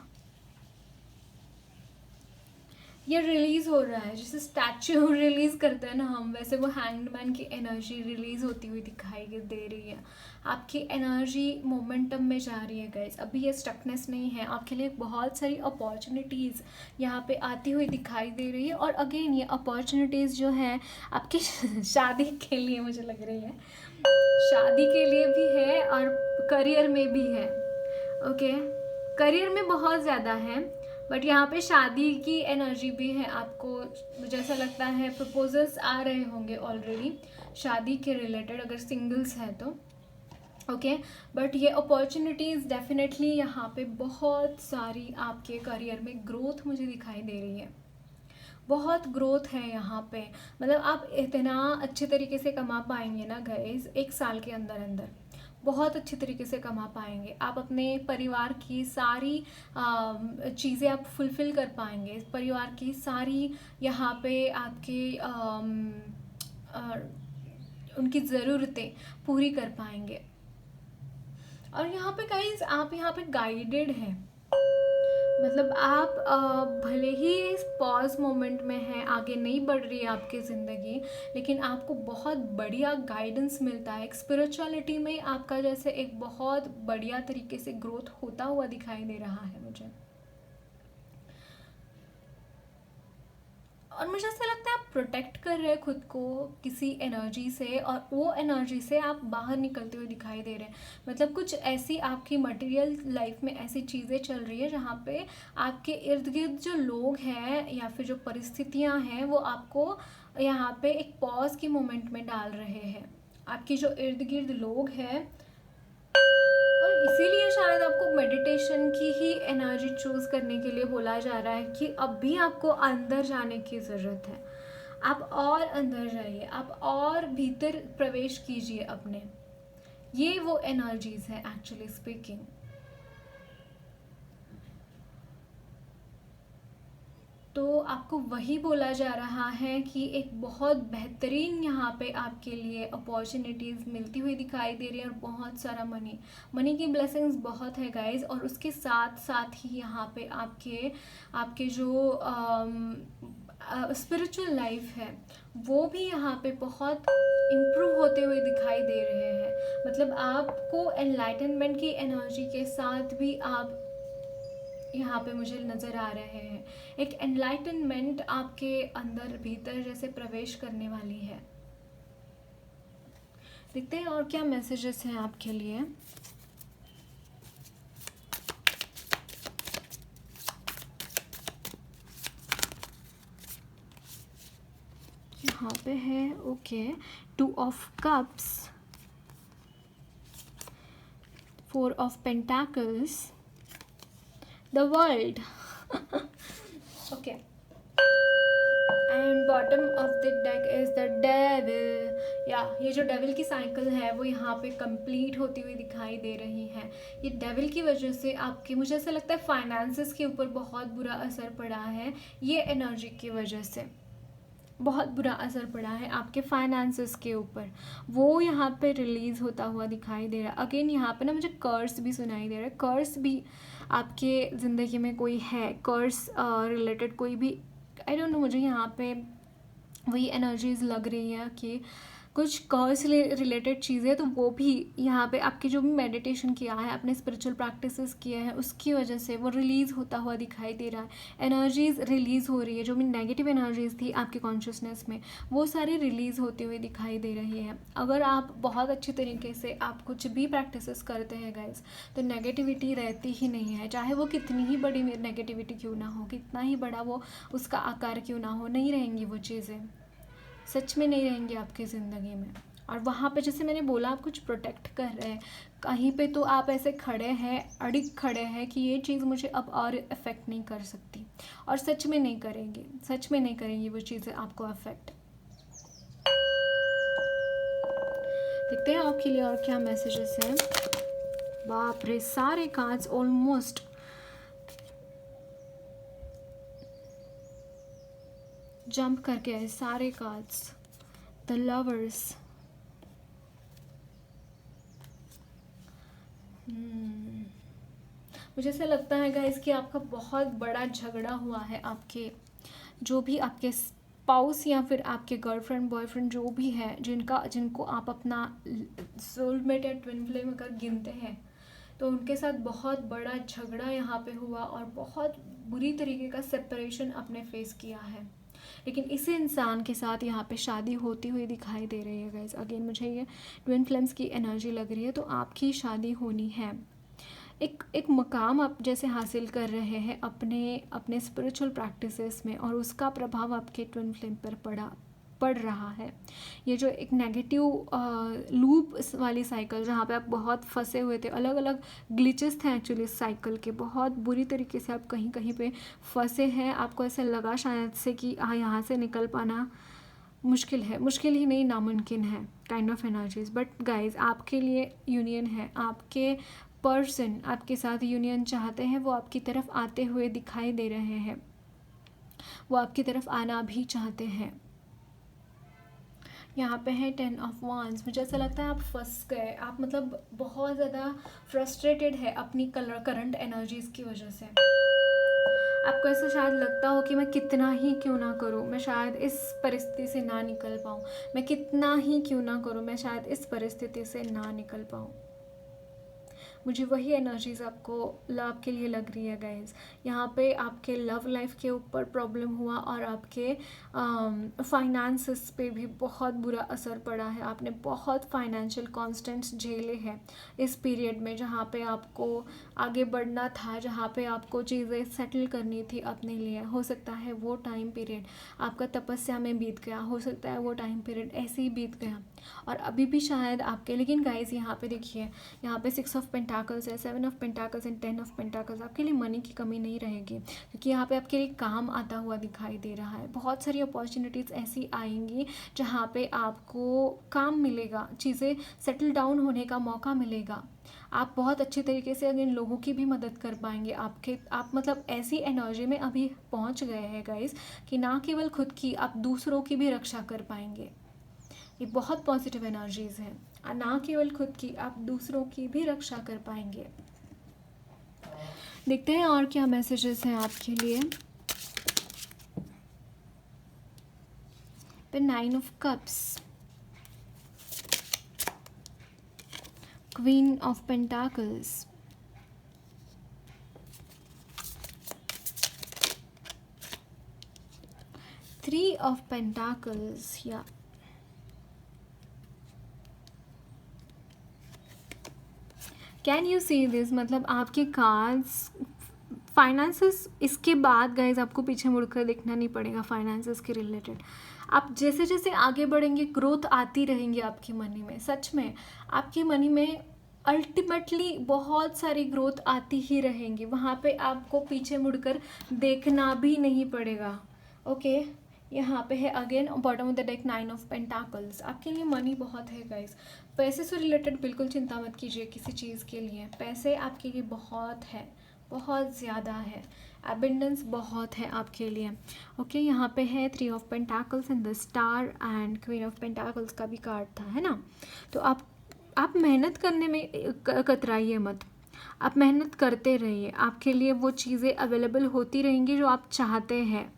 ये रिलीज़ हो रहा है, जैसे स्टैचू रिलीज़ करते हैं ना हम, वैसे वो हैंगमैन की एनर्जी रिलीज़ होती हुई दिखाई दे रही है। आपकी एनर्जी मोमेंटम में जा रही है गाइस। अभी ये स्टकनेस नहीं है, आपके लिए बहुत सारी अपॉर्चुनिटीज़ यहाँ पे आती हुई दिखाई दे रही है। और अगेन ये अपॉर्चुनिटीज़ जो है आपकी शादी के लिए मुझे लग रही है, शादी के लिए भी है और करियर में भी है। ओके, करियर में बहुत ज़्यादा है, बट यहाँ पे शादी की एनर्जी भी है। आपको मुझे ऐसा लगता है प्रपोजल्स आ रहे होंगे ऑलरेडी शादी के रिलेटेड, अगर सिंगल्स है तो। ओके, बट ये अपॉर्चुनिटीज़ डेफिनेटली यहाँ पे बहुत सारी आपके करियर में ग्रोथ मुझे दिखाई दे रही है। बहुत ग्रोथ है यहाँ पे, मतलब आप इतना अच्छे तरीके से कमा पाएंगे ना गाइस, 1 साल के अंदर अंदर बहुत अच्छी तरीके से कमा पाएंगे। आप अपने परिवार की सारी चीज़ें आप फुलफ़िल कर पाएंगे। परिवार की सारी यहाँ पे आपके उनकी ज़रूरतें पूरी कर पाएंगे। और यहाँ पे गाइस आप यहाँ पे गाइडेड हैं, मतलब आप भले ही इस पॉज मोमेंट में हैं, आगे नहीं बढ़ रही है आपकी ज़िंदगी, लेकिन आपको बहुत बढ़िया गाइडेंस मिलता है। एक स्पिरिचुअलिटी में आपका जैसे एक बहुत बढ़िया तरीके से ग्रोथ होता हुआ दिखाई दे रहा है मुझे। और मुझे ऐसा लगता है आप प्रोटेक्ट कर रहे हैं खुद को किसी एनर्जी से, और वो एनर्जी से आप बाहर निकलते हुए दिखाई दे रहे हैं। मतलब कुछ ऐसी आपकी मटेरियल लाइफ में ऐसी चीज़ें चल रही है जहाँ पे आपके इर्द गिर्द जो लोग हैं या फिर जो परिस्थितियाँ हैं वो आपको यहाँ पे एक पॉज के मोमेंट में डाल रहे हैं। आपकी जो इर्द गिर्द लोग हैं, और इसीलिए शायद आपको मेडिटेशन की ही एनर्जी चूज़ करने के लिए बोला जा रहा है कि अब भी आपको अंदर जाने की ज़रूरत है। आप और अंदर जाइए, आप और भीतर प्रवेश कीजिए अपने। ये वो एनर्जीज़ है एक्चुअली स्पीकिंग। तो आपको वही बोला जा रहा है कि एक बहुत बेहतरीन यहाँ पे आपके लिए अपॉर्चुनिटीज़ मिलती हुई दिखाई दे रही है, और बहुत सारा मनी की ब्लेसिंग्स बहुत है गाइज। और उसके साथ साथ ही यहाँ पे आपके आपके जो स्पिरिचुअल लाइफ है वो भी यहाँ पे बहुत इम्प्रूव होते हुए दिखाई दे रहे हैं। मतलब आपको एनलाइटनमेंट की एनर्जी के साथ भी आप यहाँ पे मुझे नज़र आ रहे हैं। एक एनलाइटनमेंट आपके अंदर भीतर जैसे प्रवेश करने वाली है। देखते हैं और क्या मैसेजेस हैं आपके लिए। यहाँ पे है okay 2 of cups, 4 of pentacles, the world okay, and bottom of the deck is the devil. या ये जो डेविल की साइकिल है वो यहाँ पे कंप्लीट होती हुई दिखाई दे रही है। ये डेविल की वजह से आपके, मुझे ऐसा लगता है फाइनेंसेस के ऊपर बहुत बुरा असर पड़ा है। ये एनर्जी की वजह से बहुत बुरा असर पड़ा है आपके फाइनेंसेस के ऊपर, वो यहाँ पे रिलीज़ होता हुआ दिखाई दे रहा है। अगेन यहाँ पे ना मुझे कर्स भी सुनाई दे रहा है। कर्स भी आपके ज़िंदगी में कोई है, कर्स रिलेटेड कोई भी, आई डोंट नो, मुझे यहाँ पे वही एनर्जीज लग रही है कि कुछ कर्स रिलेटेड चीज़ें, तो वो भी यहाँ पे आपके जो भी मेडिटेशन किया है, अपने स्पिरिचुअल प्रैक्टिसेस किए हैं, उसकी वजह से वो रिलीज़ होता हुआ दिखाई दे रहा है। एनर्जीज़ रिलीज़ हो रही है, जो भी नेगेटिव एनर्जीज़ थी आपके कॉन्शियसनेस में वो सारी रिलीज़ होती हुई दिखाई दे रही है। अगर आप बहुत अच्छी तरीके से आप कुछ भी प्रैक्टिसेस करते हैं गाइज, तो नेगेटिविटी रहती ही नहीं है। चाहे वो कितनी ही बड़ी नेगेटिविटी क्यों ना हो, कितना ही बड़ा वो उसका आकार क्यों ना हो, नहीं रहेंगी वो चीज़ें, सच में नहीं रहेंगे आपकी ज़िंदगी में। और वहाँ पे जैसे मैंने बोला, आप कुछ प्रोटेक्ट कर रहे हैं कहीं पे, तो आप ऐसे खड़े हैं, अड़िग खड़े हैं कि ये चीज़ मुझे अब और अफेक्ट नहीं कर सकती, और सच में नहीं करेंगी, सच में नहीं करेंगी वो चीज़ें आपको अफेक्ट। देखते हैं आपके लिए और क्या मैसेजेस हैं। बाप रे, सारे कार्ड्स ऑलमोस्ट जंप करके आए, सारे कार्ड्स। द लवर्स, मुझे ऐसा लगता है गाइस कि आपका बहुत बड़ा झगड़ा हुआ है आपके, जो भी आपके स्पाउस या फिर आपके गर्लफ्रेंड बॉयफ्रेंड जो भी है, जिनको आप अपना सोलमेट या ट्विन फ्लेम अगर गिनते हैं, तो उनके साथ बहुत बड़ा झगड़ा यहाँ पे हुआ और बहुत बुरी तरीके का सेपरेशन आपने फेस किया है। लेकिन इसी इंसान के साथ यहाँ पे शादी होती हुई दिखाई दे रही है गाइज। अगेन मुझे ये ट्विन फ्लेम्स की एनर्जी लग रही है, तो आपकी शादी होनी है। एक मकाम आप जैसे हासिल कर रहे हैं अपने स्पिरिचुअल प्रैक्टिसेस में, और उसका प्रभाव आपके ट्विन फ्लेम पर पड़ रहा है। ये जो एक नेगेटिव लूप वाली साइकिल, जहाँ पे आप बहुत फंसे हुए थे, अलग अलग ग्लिचेस थे एक्चुअली इस साइकिल के, बहुत बुरी तरीके से आप कहीं कहीं पे फंसे हैं। आपको ऐसा लगा शायद से कि हाँ, यहाँ से निकल पाना मुश्किल है, मुश्किल ही नहीं, नामुमकिन है, kind of energies. But guys, आपके लिए यूनियन है, आपके पर्सन आपके साथ यूनियन चाहते हैं, वो आपकी तरफ आते हुए दिखाई दे रहे हैं, वो आपकी तरफ आना भी चाहते हैं। यहाँ पे है 10 ऑफ वांड्स। मुझे ऐसा लगता है आप फंस गए, आप मतलब बहुत ज़्यादा फ्रस्ट्रेटेड है अपनी करंट एनर्जीज़ की वजह से। आपको ऐसा शायद लगता हो कि मैं कितना ही क्यों ना करूँ, मैं शायद इस परिस्थिति से ना निकल पाऊँ, मैं कितना ही क्यों ना करूँ, मैं शायद इस परिस्थिति से ना निकल पाऊँ। मुझे वही एनर्जीज़ आपके लिए लग रही है गाइज। यहाँ पे आपके लव लाइफ के ऊपर प्रॉब्लम हुआ, और आपके फाइनेंसेस पे भी बहुत बुरा असर पड़ा है। आपने बहुत फाइनेंशियल कॉन्स्टेंट्स झेले हैं इस पीरियड में, जहाँ पे आपको आगे बढ़ना था, जहाँ पे आपको चीज़ें सेटल करनी थी अपने लिए। हो सकता है वो टाइम पीरियड आपका तपस्या में बीत गया, हो सकता है वो टाइम पीरियड ऐसे ही बीत गया, और अभी भी शायद आपके। लेकिन गाइज यहाँ पे देखिए, यहाँ पे 6 ऑफ पेंटाकल्स है, 7 of pentacles and 10 of pentacles. आपके लिए मनी की कमी नहीं रहेगी, क्योंकि यहाँ पे आपके लिए काम आता हुआ दिखाई दे रहा है। बहुत सारी अपॉर्चुनिटीज़ ऐसी आएंगी जहाँ पे आपको काम मिलेगा, चीज़ें सेटल डाउन होने का मौका मिलेगा। आप बहुत अच्छे तरीके से अगेन लोगों की भी मदद कर पाएंगे। आप मतलब ऐसी एनर्जी में अभी पहुंच गए हैं गाइस कि ना केवल खुद की, आप दूसरों की भी रक्षा कर पाएंगे। ये बहुत पॉजिटिव एनर्जीज हैं। ना केवल खुद की, आप दूसरों की भी रक्षा कर पाएंगे। देखते हैं और क्या मैसेजेस हैं आपके लिए। पे 9 of cups, queen of pentacles, 3 of pentacles, या कैन यू सी दिस, मतलब आपके कार्ड्स फाइनेंसेस, इसके बाद गाइज आपको पीछे मुड़कर देखना नहीं पड़ेगा फाइनेंसेस के रिलेटेड। आप जैसे जैसे आगे बढ़ेंगे ग्रोथ आती रहेंगी आपकी मनी में। सच में आपकी मनी में अल्टीमेटली बहुत सारी ग्रोथ आती ही रहेंगी, वहाँ पे आपको पीछे मुड़कर देखना भी नहीं पड़ेगा। ओके, यहाँ पे है again bottom of the deck 9 of pentacles. आपके लिए मनी बहुत है गाइस। पैसे से रिलेटेड बिल्कुल चिंता मत कीजिए किसी चीज़ के लिए। पैसे आपके लिए बहुत है, बहुत ज़्यादा है। एबंडेंस बहुत है आपके लिए। ओके, यहाँ पे है 3 of pentacles in the star and queen of pentacles का भी कार्ड था, है ना। तो आप मेहनत करने में कतराइए मत, आप मेहनत करते रहिए। आपके लिए वो चीज़ें अवेलेबल होती रहेंगी जो आप चाहते हैं।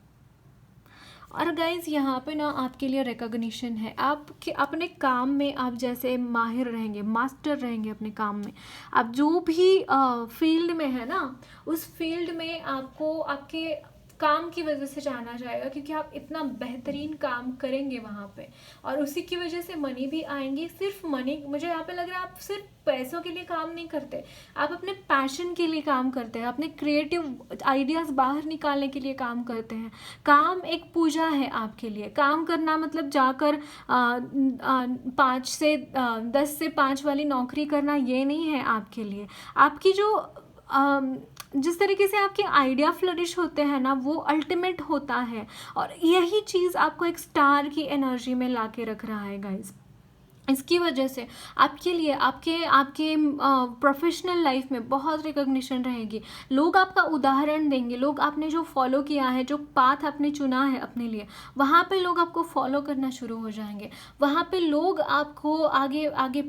और गाइज यहाँ पे ना आपके लिए रिकॉग्निशन है। आपके अपने काम में आप जैसे माहिर रहेंगे, मास्टर रहेंगे अपने काम में। आप जो भी फील्ड में है ना, उस फील्ड में आपको आपके काम की वजह से जाना जाएगा, क्योंकि आप इतना बेहतरीन काम करेंगे वहाँ पे, और उसी की वजह से मनी भी आएंगी। सिर्फ मनी, मुझे यहाँ पे लग रहा है आप सिर्फ पैसों के लिए काम नहीं करते, आप अपने पैशन के लिए काम करते हैं, अपने क्रिएटिव आइडियाज़ बाहर निकालने के लिए काम करते हैं। काम एक पूजा है आपके लिए। काम करना मतलब जाकर 10 से 5 वाली नौकरी करना, ये नहीं है आपके लिए। आपकी जो जिस तरीके से आपके आइडिया फ्लरिश होते हैं ना, वो अल्टीमेट होता है, और यही चीज़ आपको एक स्टार की एनर्जी में ला के रख रहा है गाइज। इसकी वजह से आपके लिए आपके आपके प्रोफेशनल लाइफ में बहुत रिकॉग्निशन रहेगी। लोग आपका उदाहरण देंगे, लोग आपने जो फॉलो किया है, जो पाथ आपने चुना है अपने लिए, वहाँ पे लोग आपको फॉलो करना शुरू हो जाएंगे। वहाँ पे लोग आपको आगे आगे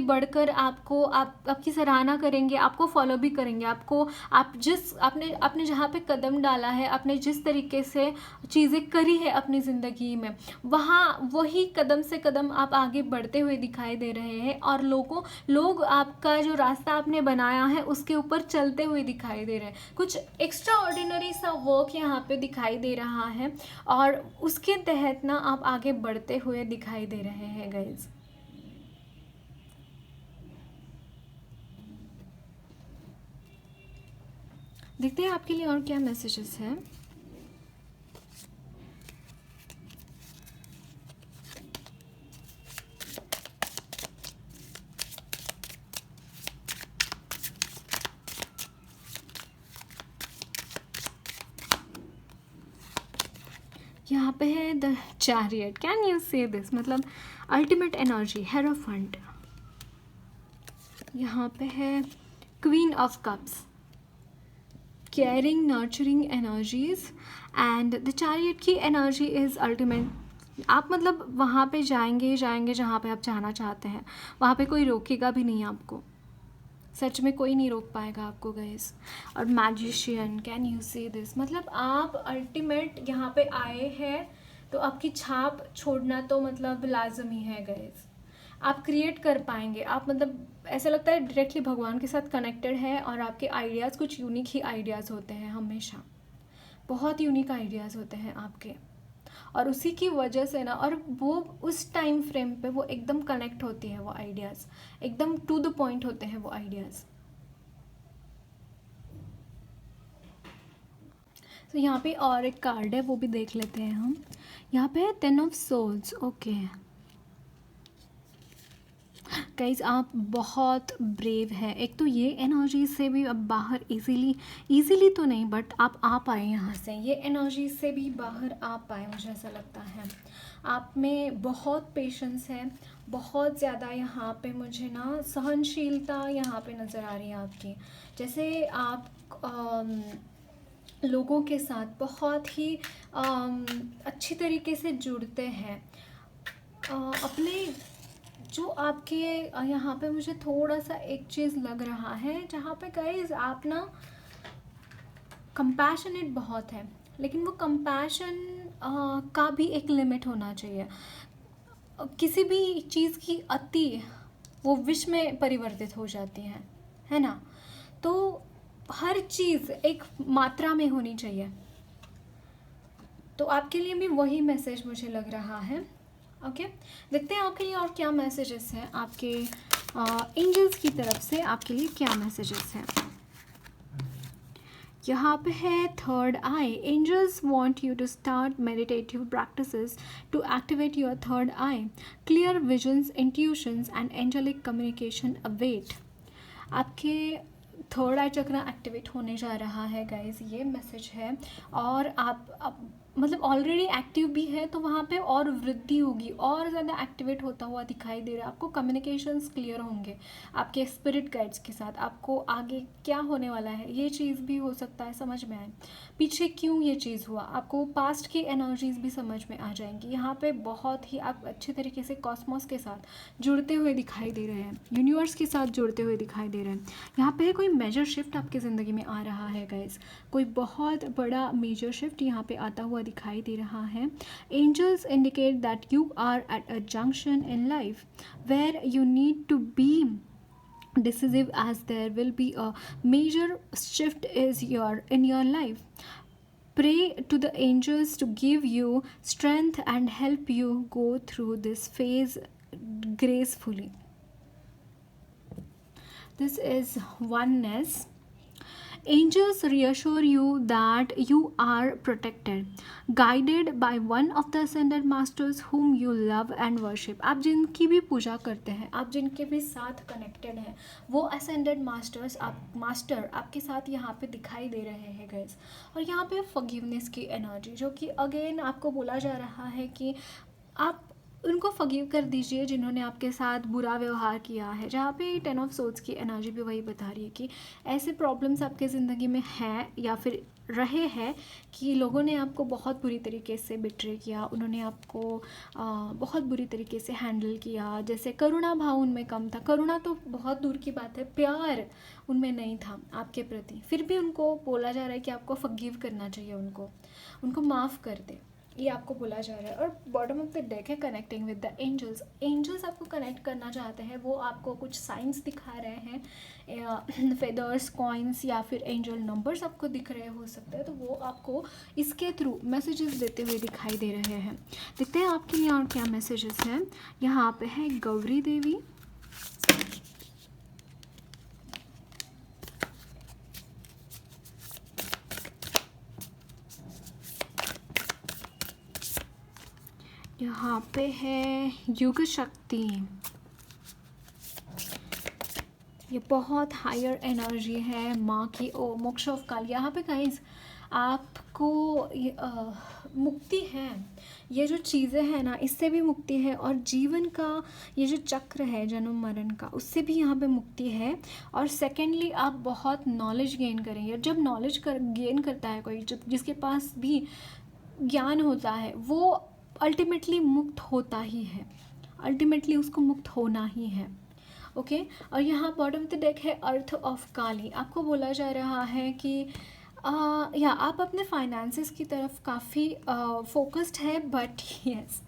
बढ़कर आपको आपकी सराहना करेंगे, आपको फॉलो भी करेंगे। आपने जहाँ पे कदम डाला है, आपने जिस तरीके से चीज़ें करी है अपनी ज़िंदगी में, वहाँ वही कदम से कदम आप आगे बढ़ते हुए दिखाई दे रहे हैं, और लोग आपका जो रास्ता आपने बनाया है उसके ऊपर चलते हुए दिखाई दे रहे हैं। कुछ एक्स्ट्रा ऑर्डिनरी सा वर्क यहाँ पे दिखाई दे रहा है, और उसके तहत ना आप आगे बढ़ते हुए दिखाई दे रहे हैं गाइज। देखते हैं आपके लिए और क्या मैसेजेस हैं। यहाँ पे है the chariot. Can you say this, मतलब अल्टीमेट एनर्जी, हेरोफंट। यहाँ पे है queen of cups, caring nurturing energies, and the chariot की एनर्जी इज़ अल्टीमेट। आप मतलब वहाँ पे जाएंगे जहाँ पे आप जाना चाहते हैं, वहाँ पे कोई रोकेगा भी नहीं आपको। सच में कोई नहीं रोक पाएगा आपको गाइस। और magician, can you say this, मतलब आप अल्टीमेट यहाँ पे आए हैं तो आपकी छाप छोड़ना तो मतलब लाजमी है गाइस। आप क्रिएट कर पाएंगे, आप मतलब ऐसा लगता है डायरेक्टली भगवान के साथ कनेक्टेड है, और आपके आइडियाज़ कुछ यूनिक ही आइडियाज़ होते हैं, हमेशा बहुत यूनिक आइडियाज़ होते हैं आपके। और उसी की वजह से ना, और वो उस टाइम फ्रेम पे वो एकदम कनेक्ट होती है, वो आइडियाज़ एकदम टू द पॉइंट होते हैं वो आइडियाज़। तो यहाँ पे और एक कार्ड है, वो भी देख लेते हैं हम। यहाँ पे है 10 ऑफ सोल्स। ओके गाइज, आप बहुत ब्रेव है। एक तो ये एनर्जी से भी अब बाहर इजीली तो नहीं, बट आप आ पाए यहाँ से, ये एनर्जी से भी बाहर आ पाए, मुझे ऐसा लगता है। आप में बहुत पेशेंस है, बहुत ज़्यादा यहाँ पे मुझे ना सहनशीलता यहाँ पे नज़र आ रही है आपकी। जैसे आप लोगों के साथ बहुत ही अच्छी तरीके से जुड़ते हैं। अपने जो आपके यहाँ पे मुझे थोड़ा सा एक चीज़ लग रहा है, जहाँ पे गाइस आप ना कंपैशनेट बहुत है, लेकिन वो कंपैशन का भी एक लिमिट होना चाहिए। किसी भी चीज़ की अति वो विष में परिवर्तित हो जाती है ना। तो हर चीज़ एक मात्रा में होनी चाहिए। तो आपके लिए भी वही मैसेज मुझे लग रहा है। ओके, देखते हैं आपके लिए और क्या मैसेजेस हैं। आपके एंजल्स की तरफ से आपके लिए क्या मैसेजेस हैं। यहाँ पे है third eye. Angels want you to start meditative practices to activate your third eye. Clear visions, intuitions and angelic communication await. आपके थर्ड आई चक्र एक्टिवेट होने जा रहा है गाइस, ये मैसेज है। और आप मतलब ऑलरेडी एक्टिव भी है, तो वहाँ पे और वृद्धि होगी, और ज़्यादा एक्टिवेट होता हुआ दिखाई दे रहा है आपको। कम्युनिकेशंस क्लियर होंगे आपके स्पिरिट गाइड्स के साथ। आपको आगे क्या होने वाला है ये चीज़ भी हो सकता है समझ में आए, पीछे क्यों ये चीज़ हुआ। आपको पास्ट की एनर्जीज भी समझ में आ जाएंगी। यहाँ पे बहुत ही आप अच्छे तरीके से कॉस्मोस के साथ जुड़ते हुए दिखाई दे रहे हैं, यूनिवर्स के साथ जुड़ते हुए दिखाई दे रहे हैं। यहाँ पे कोई मेजर शिफ्ट आपकी ज़िंदगी में आ रहा है गाइस, कोई बहुत बड़ा मेजर शिफ्ट यहाँ पे आता हुआ दिखाई दे रहा है। Angels indicate that you are at a junction in life where you need to be decisive, as there will be a major shift in your life. Pray to the angels to give you strength and help you go through this phase gracefully. This is oneness. Angels reassure you that you are protected, guided by one of the ascended masters whom you love and worship. आप जिनकी भी पूजा करते हैं, आप जिनके भी साथ connected हैं, वो ascended masters मास्टर आपके साथ यहाँ पे दिखाई दे रहे हैं गाइस। और यहाँ पे फॉरगिवनेस की एनर्जी, जो कि अगेन आपको बोला जा रहा है कि आप उनको फॉरगिव कर दीजिए जिन्होंने आपके साथ बुरा व्यवहार किया है। जहाँ पे 10 ऑफ सोर्ड्स की एनर्जी भी वही बता रही है कि ऐसे प्रॉब्लम्स आपके ज़िंदगी में हैं या फिर रहे हैं कि लोगों ने आपको बहुत बुरी तरीके से बिट्रे किया, उन्होंने आपको बहुत बुरी तरीके से हैंडल किया। जैसे करुणा भाव उनमें कम था, करुणा तो बहुत दूर की बात है, प्यार उनमें नहीं था आपके प्रति। फिर भी उनको बोला जा रहा है कि आपको फॉरगिव करना चाहिए, उनको माफ़ कर दे, ये आपको बोला जा रहा है। और बॉटम ऑफ द डेक है connecting with the angels. Angels आपको कनेक्ट करना चाहते हैं, वो आपको कुछ साइंस दिखा रहे हैं, फेदर्स, कॉइन्स या फिर एंजल नंबर्स आपको दिख रहे हो सकते हैं। तो वो आपको इसके थ्रू मैसेजेस देते हुए दिखाई दे रहे हैं। देखते हैं आपके लिए और क्या मैसेजेस हैं। यहाँ पे है गौरी देवी। यहाँ पे है युग शक्ति। ये बहुत हायर एनर्जी है माँ की। ओ मोक्ष ऑफ काल। यहाँ पे गाइस आपको ये मुक्ति है, ये जो चीज़ें हैं ना इससे भी मुक्ति है। और जीवन का ये जो चक्र है जन्म मरण का, उससे भी यहाँ पे मुक्ति है। और सेकेंडली आप बहुत नॉलेज गेन करेंगे। जब नॉलेज गेन करता है कोई, जब जिसके पास भी ज्ञान होता है, वो अल्टीमेटली मुक्त होता ही है, अल्टीमेटली उसको मुक्त होना ही है। ओके और यहाँ बॉटम द डेक है अर्थ ऑफ काली। आपको बोला जा रहा है कि या आप अपने फाइनेंसेस की तरफ काफ़ी फोकस्ड है, बट यस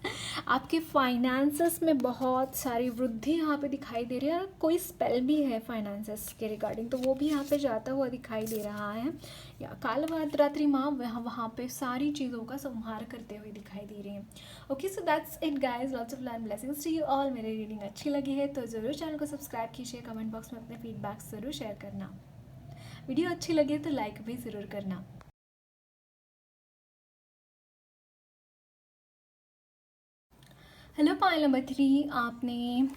आपके फाइनेंसेस में बहुत सारी वृद्धि यहाँ पे दिखाई दे रही है। और कोई स्पेल भी है फाइनेंसेस के रिगार्डिंग, तो वो भी यहाँ पे जाता हुआ दिखाई दे रहा है। या कालरात्रि माँ वहाँ पे सारी चीज़ों का संहार करते हुए दिखाई दे रही है। Okay so that's it guys, lots of love blessings to you all. मेरी रीडिंग अच्छी लगी है तो ज़रूर चैनल को सब्सक्राइब कीजिए, कमेंट बॉक्स में अपने फीडबैक ज़रूर शेयर करना, वीडियो अच्छी लगे तो लाइक भी ज़रूर करना। हेलो पायल नंबर 3, आपने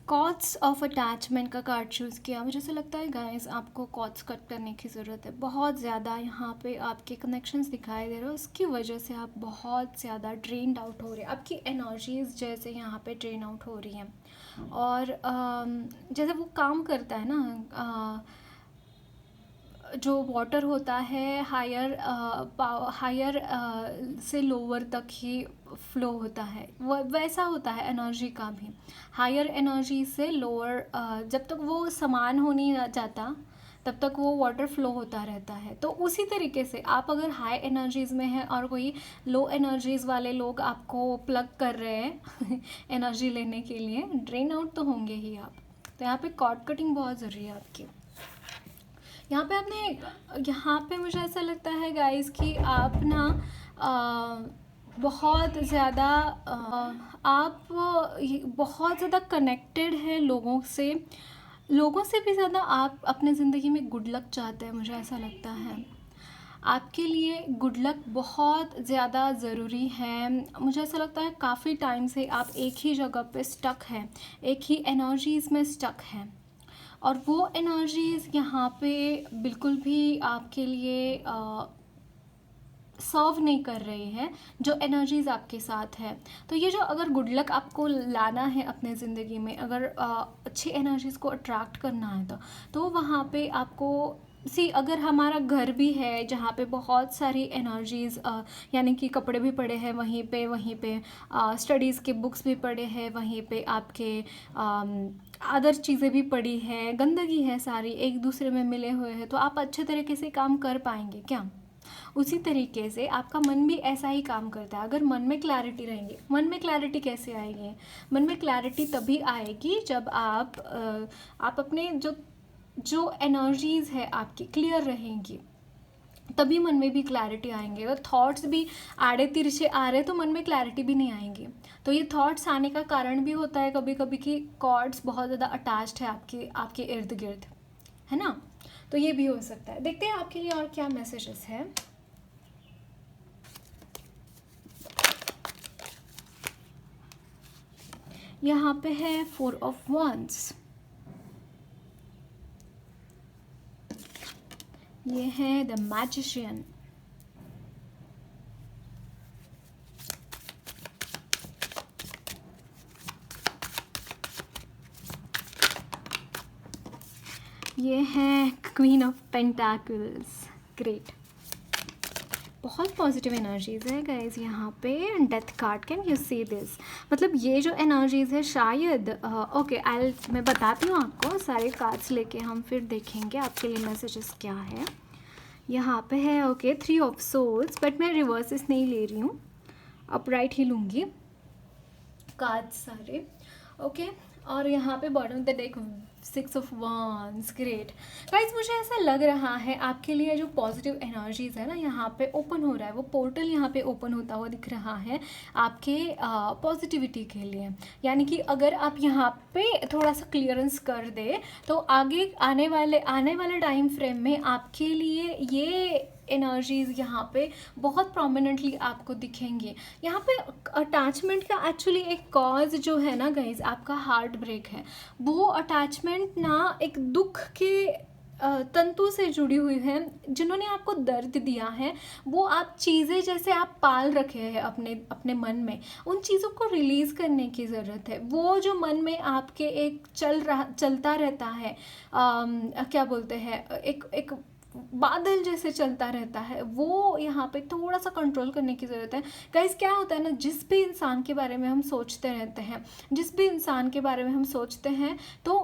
कॉर्ड्स ऑफ अटैचमेंट का कार्ड चूज़ किया। मुझे ऐसा लगता है गाइस आपको कॉर्ड्स कट करने की ज़रूरत है। बहुत ज़्यादा यहाँ पे आपके कनेक्शंस दिखाई दे रहे हो, उसकी वजह से आप बहुत ज़्यादा ड्रेन्ड आउट हो रहे हैं। आपकी एनर्जीज़ जैसे यहाँ पे ड्रेन आउट हो रही हैं। और जैसे वो काम करता है ना, जो वाटर होता है हायर हायर से लोअर तक ही फ्लो होता है, वैसा होता है एनर्जी का भी। हायर एनर्जी से लोअर जब तक वो समान हो नहीं जाता तब तक वो वाटर फ्लो होता रहता है। तो उसी तरीके से आप अगर हाई एनर्जीज़ में हैं और कोई लो एनर्जीज़ वाले लोग आपको प्लग कर रहे हैं एनर्जी लेने के लिए, ड्रेन आउट तो होंगे ही आप। तो यहाँ पे कॉर्ड कटिंग बहुत ज़रूरी है आपकी। यहाँ पे मुझे ऐसा लगता है गाइस कि आप ना बहुत ज़्यादा आप बहुत ज़्यादा कनेक्टेड हैं लोगों से भी ज़्यादा आप अपने ज़िंदगी में गुड लक चाहते हैं। मुझे ऐसा लगता है आपके लिए गुड लक बहुत ज़्यादा ज़रूरी है। मुझे ऐसा लगता है काफ़ी टाइम से आप एक ही जगह पे स्टक हैं, एक ही एनर्जीज़ में स्टक हैं, और वो एनर्जीज़ यहाँ पे बिल्कुल भी आपके लिए सर्व नहीं कर रही है, जो एनर्जीज़ आपके साथ है। तो ये जो अगर गुड लक आपको लाना है अपने ज़िंदगी में, अगर अच्छी एनर्जीज़ को अट्रैक्ट करना है तो वहाँ पे आपको अगर हमारा घर भी है जहाँ पे बहुत सारी एनर्जीज़ यानी कि कपड़े भी पड़े हैं वहीं पे स्टडीज़ के बुक्स भी पड़े हैं वहीं पे, आपके अदर चीज़ें भी पड़ी हैं, गंदगी है सारी एक दूसरे में मिले हुए हैं, तो आप अच्छे तरीके से काम कर पाएंगे क्या? उसी तरीके से आपका मन भी ऐसा ही काम करता है। अगर मन में क्लैरिटी रहेंगी, मन में क्लैरिटी कैसे आएगी? मन में क्लैरिटी तभी आएगी जब आप अपने जो एनर्जीज़ है आपकी क्लियर रहेंगी, तभी मन में भी क्लैरिटी आएंगे। और थॉट्स भी आड़े तिरछे आ रहे तो मन में क्लैरिटी भी नहीं आएंगी। तो ये थॉट्स आने का कारण भी होता है कभी कभी कि कॉर्ड्स बहुत ज़्यादा अटैच्ड है आपके इर्द गिर्द, है ना? तो ये भी हो सकता है। देखते हैं आपके लिए और क्या मैसेजेस है। यहाँ पे है 4 ऑफ wands, ये है द मैजिशियन, ये है क्वीन ऑफ पेंटाकल्स। ग्रेट, बहुत पॉजिटिव एनर्जीज़ है गाइज यहाँ पे। Death card, can you see this? मतलब ये जो एनर्जीज़ है शायद ओके मैं बताती हूँ आपको, सारे कार्ड्स लेके हम फिर देखेंगे आपके लिए मैसेजेस क्या है। यहाँ पे है ओके 3 ऑफ सोल्स, बट मैं रिवर्सेस नहीं ले रही हूँ, अपराइट ही लूँगी कार्ड्स सारे, ओके। और यहाँ पे bottom of the deck 6 of wands। Great guys, मुझे ऐसा लग रहा है आपके लिए जो पॉजिटिव एनर्जीज़ है ना यहाँ पे ओपन हो रहा है, वो पोर्टल यहाँ पे ओपन होता हुआ दिख रहा है आपके पॉजिटिविटी के लिए। यानी कि अगर आप यहाँ पे थोड़ा सा क्लियरेंस कर दे तो आगे आने वाले टाइम फ्रेम में आपके लिए ये एनर्जीज़ यहाँ पे बहुत प्रोमिनेंटली आपको दिखेंगी। यहाँ पे अटैचमेंट का एक्चुअली एक कॉज जो है ना गाइज, आपका हार्ट ब्रेक है। वो अटैचमेंट ना एक दुख के तंतु से जुड़ी हुई है, जिन्होंने आपको दर्द दिया है। वो आप चीज़ें जैसे आप पाल रखे हैं अपने मन में, उन चीज़ों को रिलीज़ करने की ज़रूरत है। वो जो मन में आपके एक चलता रहता है, क्या बोलते हैं, एक बादल जैसे चलता रहता है, वो यहाँ पे थोड़ा सा कंट्रोल करने की ज़रूरत है गाइस। क्या होता है ना, जिस भी इंसान के बारे में हम सोचते रहते हैं, जिस भी इंसान के बारे में हम सोचते हैं तो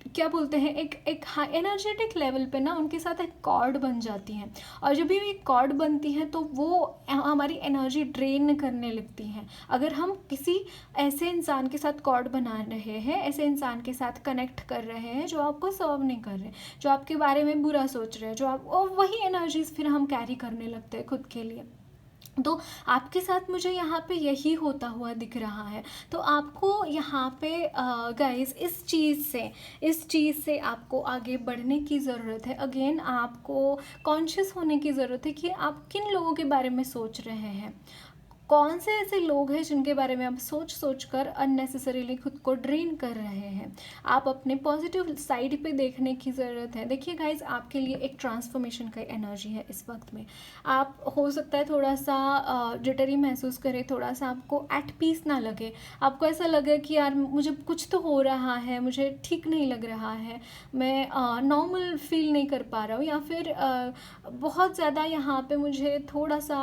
क्या बोलते हैं, एक हाई एनर्जेटिक लेवल पे ना उनके साथ एक कॉर्ड बन जाती हैं, और जब भी एक कॉर्ड बनती है तो वो हमारी एनर्जी ड्रेन करने लगती हैं। अगर हम किसी ऐसे इंसान के साथ कॉर्ड बना रहे हैं, ऐसे इंसान के साथ कनेक्ट कर रहे हैं जो आपको सर्व नहीं कर रहे, जो आपके बारे में बुरा सोच रहे हैं, जो आप, और वही एनर्जीज फिर हम कैरी करने लगते हैं खुद के लिए। तो आपके साथ मुझे यहाँ पे यही होता हुआ दिख रहा है। तो आपको यहाँ पे गाइस इस चीज़ से आपको आगे बढ़ने की ज़रूरत है। अगेन आपको कॉन्शियस होने की ज़रूरत है कि आप किन लोगों के बारे में सोच रहे हैं, कौन से ऐसे लोग हैं जिनके बारे में आप सोच सोच कर अननेसेसरीली खुद को ड्रेन कर रहे हैं। आप अपने पॉजिटिव साइड पे देखने की ज़रूरत है। देखिए गाइज, आपके लिए एक ट्रांसफॉर्मेशन का एनर्जी है इस वक्त में। आप हो सकता है थोड़ा सा जिटरी महसूस करें, थोड़ा सा आपको एट पीस ना लगे, आपको ऐसा लगे कि यार मुझे कुछ तो हो रहा है, मुझे ठीक नहीं लग रहा है, मैं नॉर्मल फील नहीं कर पा रहा हूँ, या फिर बहुत ज़्यादा यहाँ पे मुझे थोड़ा सा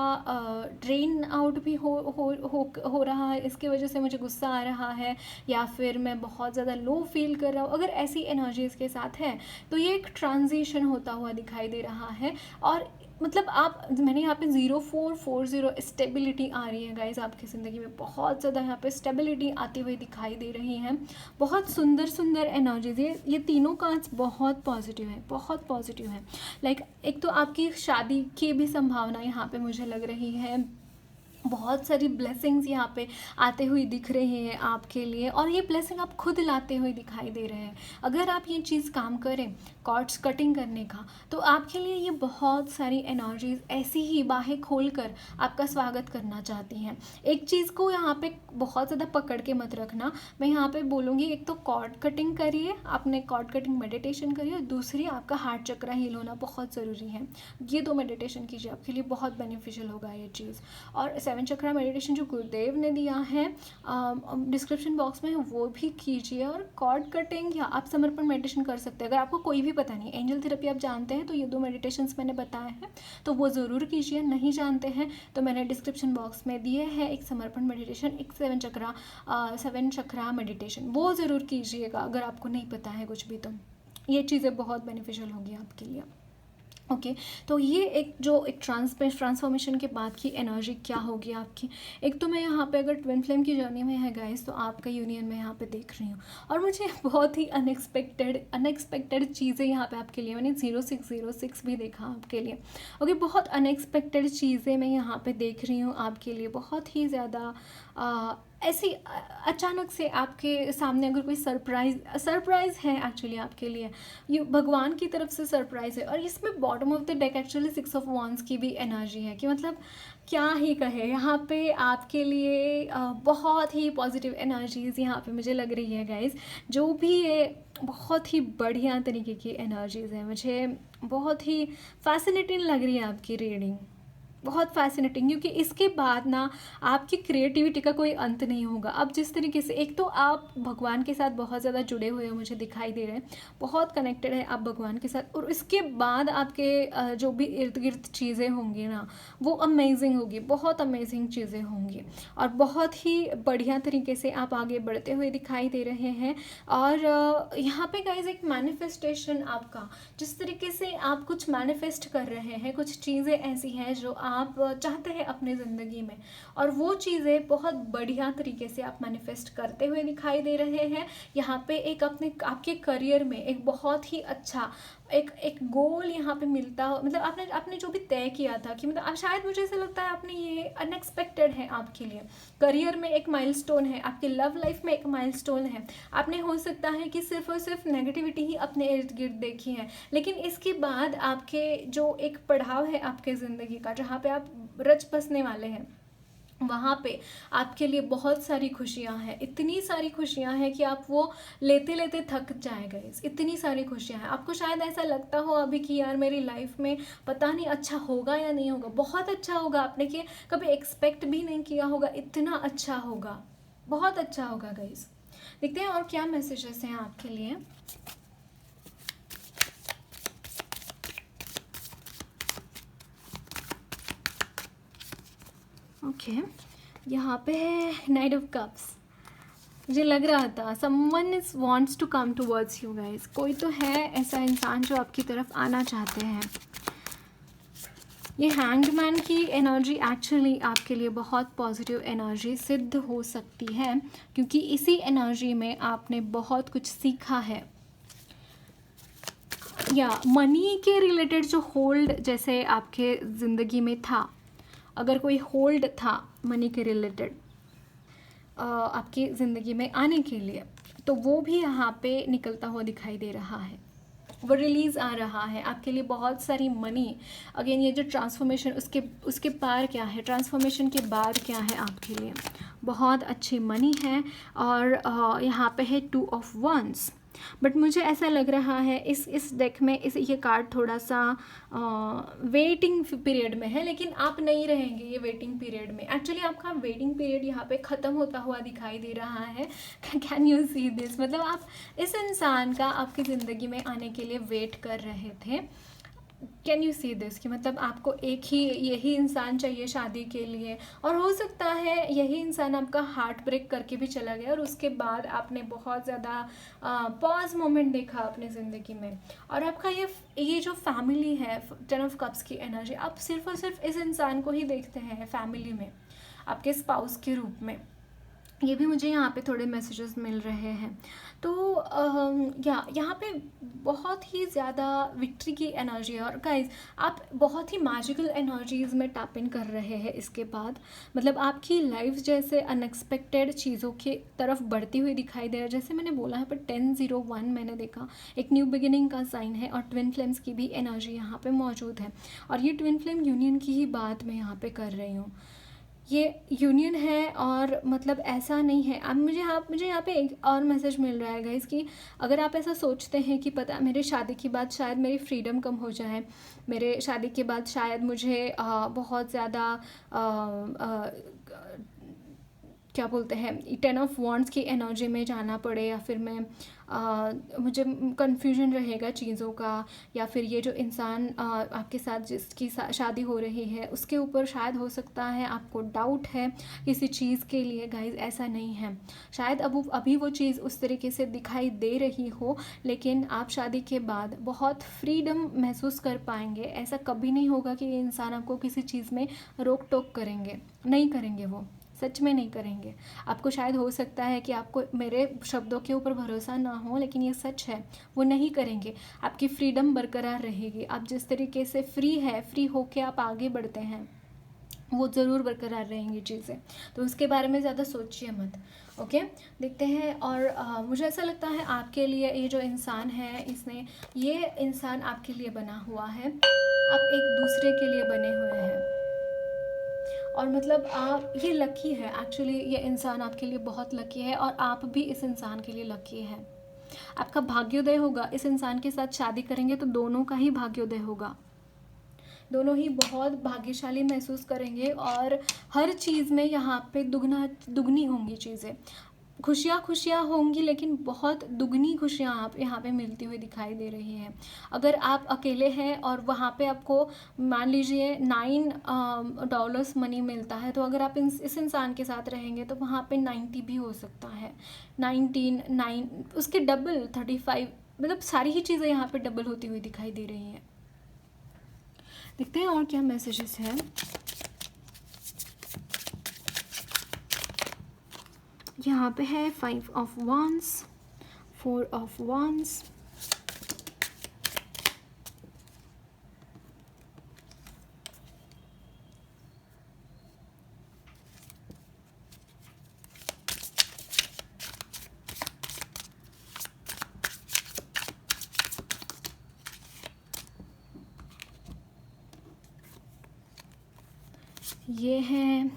ड्रेन आउट भी हो रहा है, इसकी वजह से मुझे गुस्सा आ रहा है, या फिर मैं बहुत ज़्यादा लो फील कर रहा हूँ। अगर ऐसी एनर्जीज़ के साथ है तो ये एक ट्रांजिशन होता हुआ दिखाई दे रहा है। और मतलब आप, मैंने यहाँ पे 0440 स्टेबिलिटी आ रही है गाइज आपकी ज़िंदगी में, बहुत ज़्यादा यहाँ पे स्टेबिलिटी आती हुई दिखाई दे रही है। बहुत सुंदर सुंदर एनर्जीज, ये तीनों कार्ड्स बहुत पॉजिटिव है, बहुत पॉजिटिव है। लाइक एक तो आपकी शादी की भी संभावना यहाँ पे मुझे लग रही है, बहुत सारी ब्लेसिंग्स यहाँ पे आते हुए दिख रही हैं आपके लिए, और ये ब्लेसिंग आप खुद लाते हुए दिखाई दे रहे हैं। अगर आप ये चीज़ काम करें कॉर्ड्स कटिंग करने का, तो आपके लिए ये बहुत सारी एनर्जीज ऐसी ही बाहें खोल कर आपका स्वागत करना चाहती हैं। एक चीज़ को यहाँ पे बहुत ज़्यादा पकड़ के मत रखना, मैं यहाँ पे बोलूँगी, एक तो कॉर्ड कटिंग करिए, आपने कॉर्ड कटिंग मेडिटेशन करिए, और दूसरी आपका हार्ट चक्रा हील होना बहुत ज़रूरी है। ये दो मेडिटेशन कीजिए, आपके लिए बहुत बेनिफिशियल होगा ये चीज़। और 7 चक्रा मेडिटेशन जो गुरुदेव ने दिया है डिस्क्रिप्शन बॉक्स में, वो भी कीजिए। और कॉर्ड कटिंग या आप समर्पण मेडिटेशन कर सकते हैं। अगर आपको कोई भी पता नहीं, एंजल थेरेपी आप जानते हैं तो ये 2 मेडिटेशंस मैंने बताए हैं तो वो ज़रूर कीजिए। नहीं जानते हैं तो मैंने डिस्क्रिप्शन बॉक्स में दिए हैं, एक समर्पण मेडिटेशन, एक 7 चक्रा मेडिटेशन, वो ज़रूर कीजिएगा अगर आपको नहीं पता है कुछ भी। तो ये चीज़ें बहुत बेनिफिशियल होगी आपके लिए। ओके तो ये एक ट्रांसफॉर्मेशन के बाद की एनर्जी क्या होगी आपकी। एक तो मैं यहाँ पे, अगर ट्विन फ्लेम की जर्नी में है गाइस, तो आपका यूनियन में यहाँ पे देख रही हूँ, और मुझे बहुत ही अनएक्सपेक्टेड चीज़ें यहाँ पे आपके लिए, मैंने 0606 भी देखा आपके लिए। ओके, बहुत अनएक्सपेक्टेड चीज़ें मैं यहाँ पे देख रही हूँ आपके लिए, बहुत ही ज़्यादा ऐसी अचानक से आपके सामने अगर कोई सरप्राइज़ है एक्चुअली आपके लिए, ये भगवान की तरफ से सरप्राइज़ है। और इसमें bottom of the deck actually 6 of wands की भी एनर्जी है, कि मतलब क्या ही कहे, यहाँ पे आपके लिए बहुत ही पॉजिटिव एनर्जीज़ यहाँ पे मुझे लग रही है गाइज। जो भी ये बहुत ही बढ़िया तरीके की एनर्जीज़ है, मुझे बहुत ही फैसिनेटिंग लग रही है आपकी रीडिंग, बहुत फैसिनेटिंग, क्योंकि इसके बाद ना आपकी क्रिएटिविटी का कोई अंत नहीं होगा। अब जिस तरीके से, एक तो आप भगवान के साथ बहुत ज़्यादा जुड़े हुए हो, मुझे दिखाई दे रहे हैं, बहुत कनेक्टेड है आप भगवान के साथ, और इसके बाद आपके जो भी इर्द गिर्द चीज़ें होंगी ना, वो अमेजिंग होगी, बहुत अमेजिंग चीज़ें होंगी, और बहुत ही बढ़िया तरीके से आप आगे बढ़ते हुए दिखाई दे रहे हैं। और यहाँ पे गाइज एक मैनिफेस्टेशन आपका, जिस तरीके से आप कुछ मैनिफेस्ट कर रहे हैं, कुछ चीज़ें ऐसी हैं जो आप चाहते हैं अपनी ज़िंदगी में, और वो चीज़ें बहुत बढ़िया तरीके से आप मैनिफेस्ट करते हुए दिखाई दे रहे हैं। यहाँ पे एक आपके करियर में एक बहुत ही अच्छा एक गोल यहाँ पे मिलता हो, मतलब आपने जो भी तय किया था, कि मतलब शायद मुझे ऐसा लगता है आपने, ये अनएक्सपेक्टेड है आपके लिए। करियर में एक माइलस्टोन है, आपके लव लाइफ में एक माइलस्टोन है। आपने हो सकता है कि सिर्फ और सिर्फ नेगेटिविटी ही अपने इर्द गिर्द देखी है, लेकिन इसके बाद आपके जो एक पड़ाव है आपके ज़िंदगी का, जहाँ पे आप रच बसने वाले हैं, वहाँ पे आपके लिए बहुत सारी खुशियाँ हैं, इतनी सारी खुशियाँ हैं कि आप वो लेते लेते थक जाएंगे। इतनी सारी खुशियाँ हैं, आपको शायद ऐसा लगता हो अभी कि यार मेरी लाइफ में पता नहीं अच्छा होगा या नहीं होगा, बहुत अच्छा होगा, आपने कि कभी एक्सपेक्ट भी नहीं किया होगा, इतना अच्छा होगा, बहुत अच्छा होगा गाइस। देखते हैं और क्या मैसेजेस हैं आपके लिए। ओके यहाँ पे है नाइट ऑफ कप्स। मुझे लग रहा था someone is wants to come towards you guys, कोई तो है ऐसा इंसान जो आपकी तरफ आना चाहते हैं। ये हैंगमैन की एनर्जी एक्चुअली आपके लिए बहुत पॉजिटिव एनर्जी सिद्ध हो सकती है, क्योंकि इसी एनर्जी में आपने बहुत कुछ सीखा है, या मनी के रिलेटेड जो होल्ड जैसे आपके ज़िंदगी में था, अगर कोई होल्ड था मनी के रिलेटेड आपकी ज़िंदगी में आने के लिए, तो वो भी यहाँ पे निकलता हुआ दिखाई दे रहा है। वो रिलीज़ आ रहा है आपके लिए, बहुत सारी मनी। अगेन ये जो ट्रांसफॉर्मेशन, उसके पार क्या है, ट्रांसफॉर्मेशन के बाद क्या है आपके लिए, बहुत अच्छी मनी है। और यहाँ पे है 2 ऑफ वंस। बट मुझे ऐसा लग रहा है इस डेक में ये कार्ड थोड़ा सा वेटिंग पीरियड में है, लेकिन आप नहीं रहेंगे ये वेटिंग पीरियड में। एक्चुअली आपका वेटिंग पीरियड यहाँ पे ख़त्म होता हुआ दिखाई दे रहा है। कैन यू सी दिस, मतलब आप इस इंसान का आपकी ज़िंदगी में आने के लिए वेट कर रहे थे। कैन यू सी दिस कि मतलब आपको यही इंसान चाहिए शादी के लिए, और हो सकता है यही इंसान आपका हार्ट ब्रेक करके भी चला गया और उसके बाद आपने बहुत ज़्यादा पॉज मोमेंट देखा अपनी ज़िंदगी में। और आपका ये जो फैमिली है, 10 ऑफ कप्स की एनर्जी, आप सिर्फ और सिर्फ इस इंसान को ही देखते हैं फैमिली में, आपके स्पाउस के रूप में। ये भी मुझे यहाँ पे थोड़े मैसेजेस मिल रहे हैं। तो यहाँ पे बहुत ही ज़्यादा विक्ट्री की एनर्जी है। और गाइज आप बहुत ही मैजिकल एनर्जीज़ में टैप इन कर रहे हैं इसके बाद। मतलब आपकी लाइफ जैसे अनएक्सपेक्टेड चीज़ों की तरफ बढ़ती हुई दिखाई दे रहा है। जैसे मैंने बोला है, पर 1001 मैंने देखा एक न्यू बिगिनिंग का साइन है, और ट्विन फ्लेम्स की भी एनर्जी यहाँ पे मौजूद है। और ये ट्विन फ्लेम यूनियन की ही बात मैं यहाँ पे कर रही हूँ। ये यूनियन है, और मतलब ऐसा नहीं है। अब मुझे यहाँ पे एक और मैसेज मिल रहा है गाइस कि अगर आप ऐसा सोचते हैं कि पता मेरे शादी के बाद शायद मेरी फ्रीडम कम हो जाए, मेरे शादी के बाद शायद मुझे बहुत ज़्यादा क्या बोलते हैं 10 ऑफ वॉन्ड्स की एनर्जी में जाना पड़े, या फिर मुझे कन्फ्यूजन रहेगा चीज़ों का, या फिर ये जो इंसान आपके साथ जिसकी शादी हो रही है उसके ऊपर शायद हो सकता है आपको डाउट है किसी चीज़ के लिए। गाइज ऐसा नहीं है, शायद अभी वो चीज़ उस तरीके से दिखाई दे रही हो, लेकिन आप शादी के बाद बहुत फ्रीडम महसूस कर पाएंगे। ऐसा कभी नहीं होगा कि ये इंसान आपको किसी चीज़ में रोक टोक करेंगे, नहीं करेंगे, वो सच में नहीं करेंगे। आपको शायद हो सकता है कि आपको मेरे शब्दों के ऊपर भरोसा ना हो, लेकिन ये सच है, वो नहीं करेंगे। आपकी फ्रीडम बरकरार रहेगी। आप जिस तरीके से फ्री होके आप आगे बढ़ते हैं, वो ज़रूर बरकरार रहेंगी चीज़ें। तो उसके बारे में ज़्यादा सोचिए मत। ओके, देखते हैं। और मुझे ऐसा लगता है आपके लिए ये जो इंसान है, ये इंसान आपके लिए बना हुआ है, आप एक दूसरे के लिए बने हुए हैं। और मतलब आप ये लकी है, एक्चुअली ये इंसान आपके लिए बहुत लकी है, और आप भी इस इंसान के लिए लकी है। आपका भाग्योदय होगा, इस इंसान के साथ शादी करेंगे तो दोनों का ही भाग्योदय होगा, दोनों ही बहुत भाग्यशाली महसूस करेंगे। और हर चीज़ में यहाँ पे दुगनी होंगी चीज़ें। खुशियाँ होंगी, लेकिन बहुत दुगनी खुशियाँ आप यहाँ पे मिलती हुई दिखाई दे रही हैं। अगर आप अकेले हैं और वहाँ पे आपको मान लीजिए $9 मनी मिलता है, तो अगर आप इस इंसान के साथ रहेंगे तो वहाँ पे 90 भी हो सकता है, 19 उसके डबल 35, मतलब सारी ही चीज़ें यहाँ पे डबल होती हुई दिखाई दे रही हैं। देखते हैं और क्या मैसेजेस हैं। यहाँ पे है 5 ऑफ wands, 4 ऑफ wands, ये है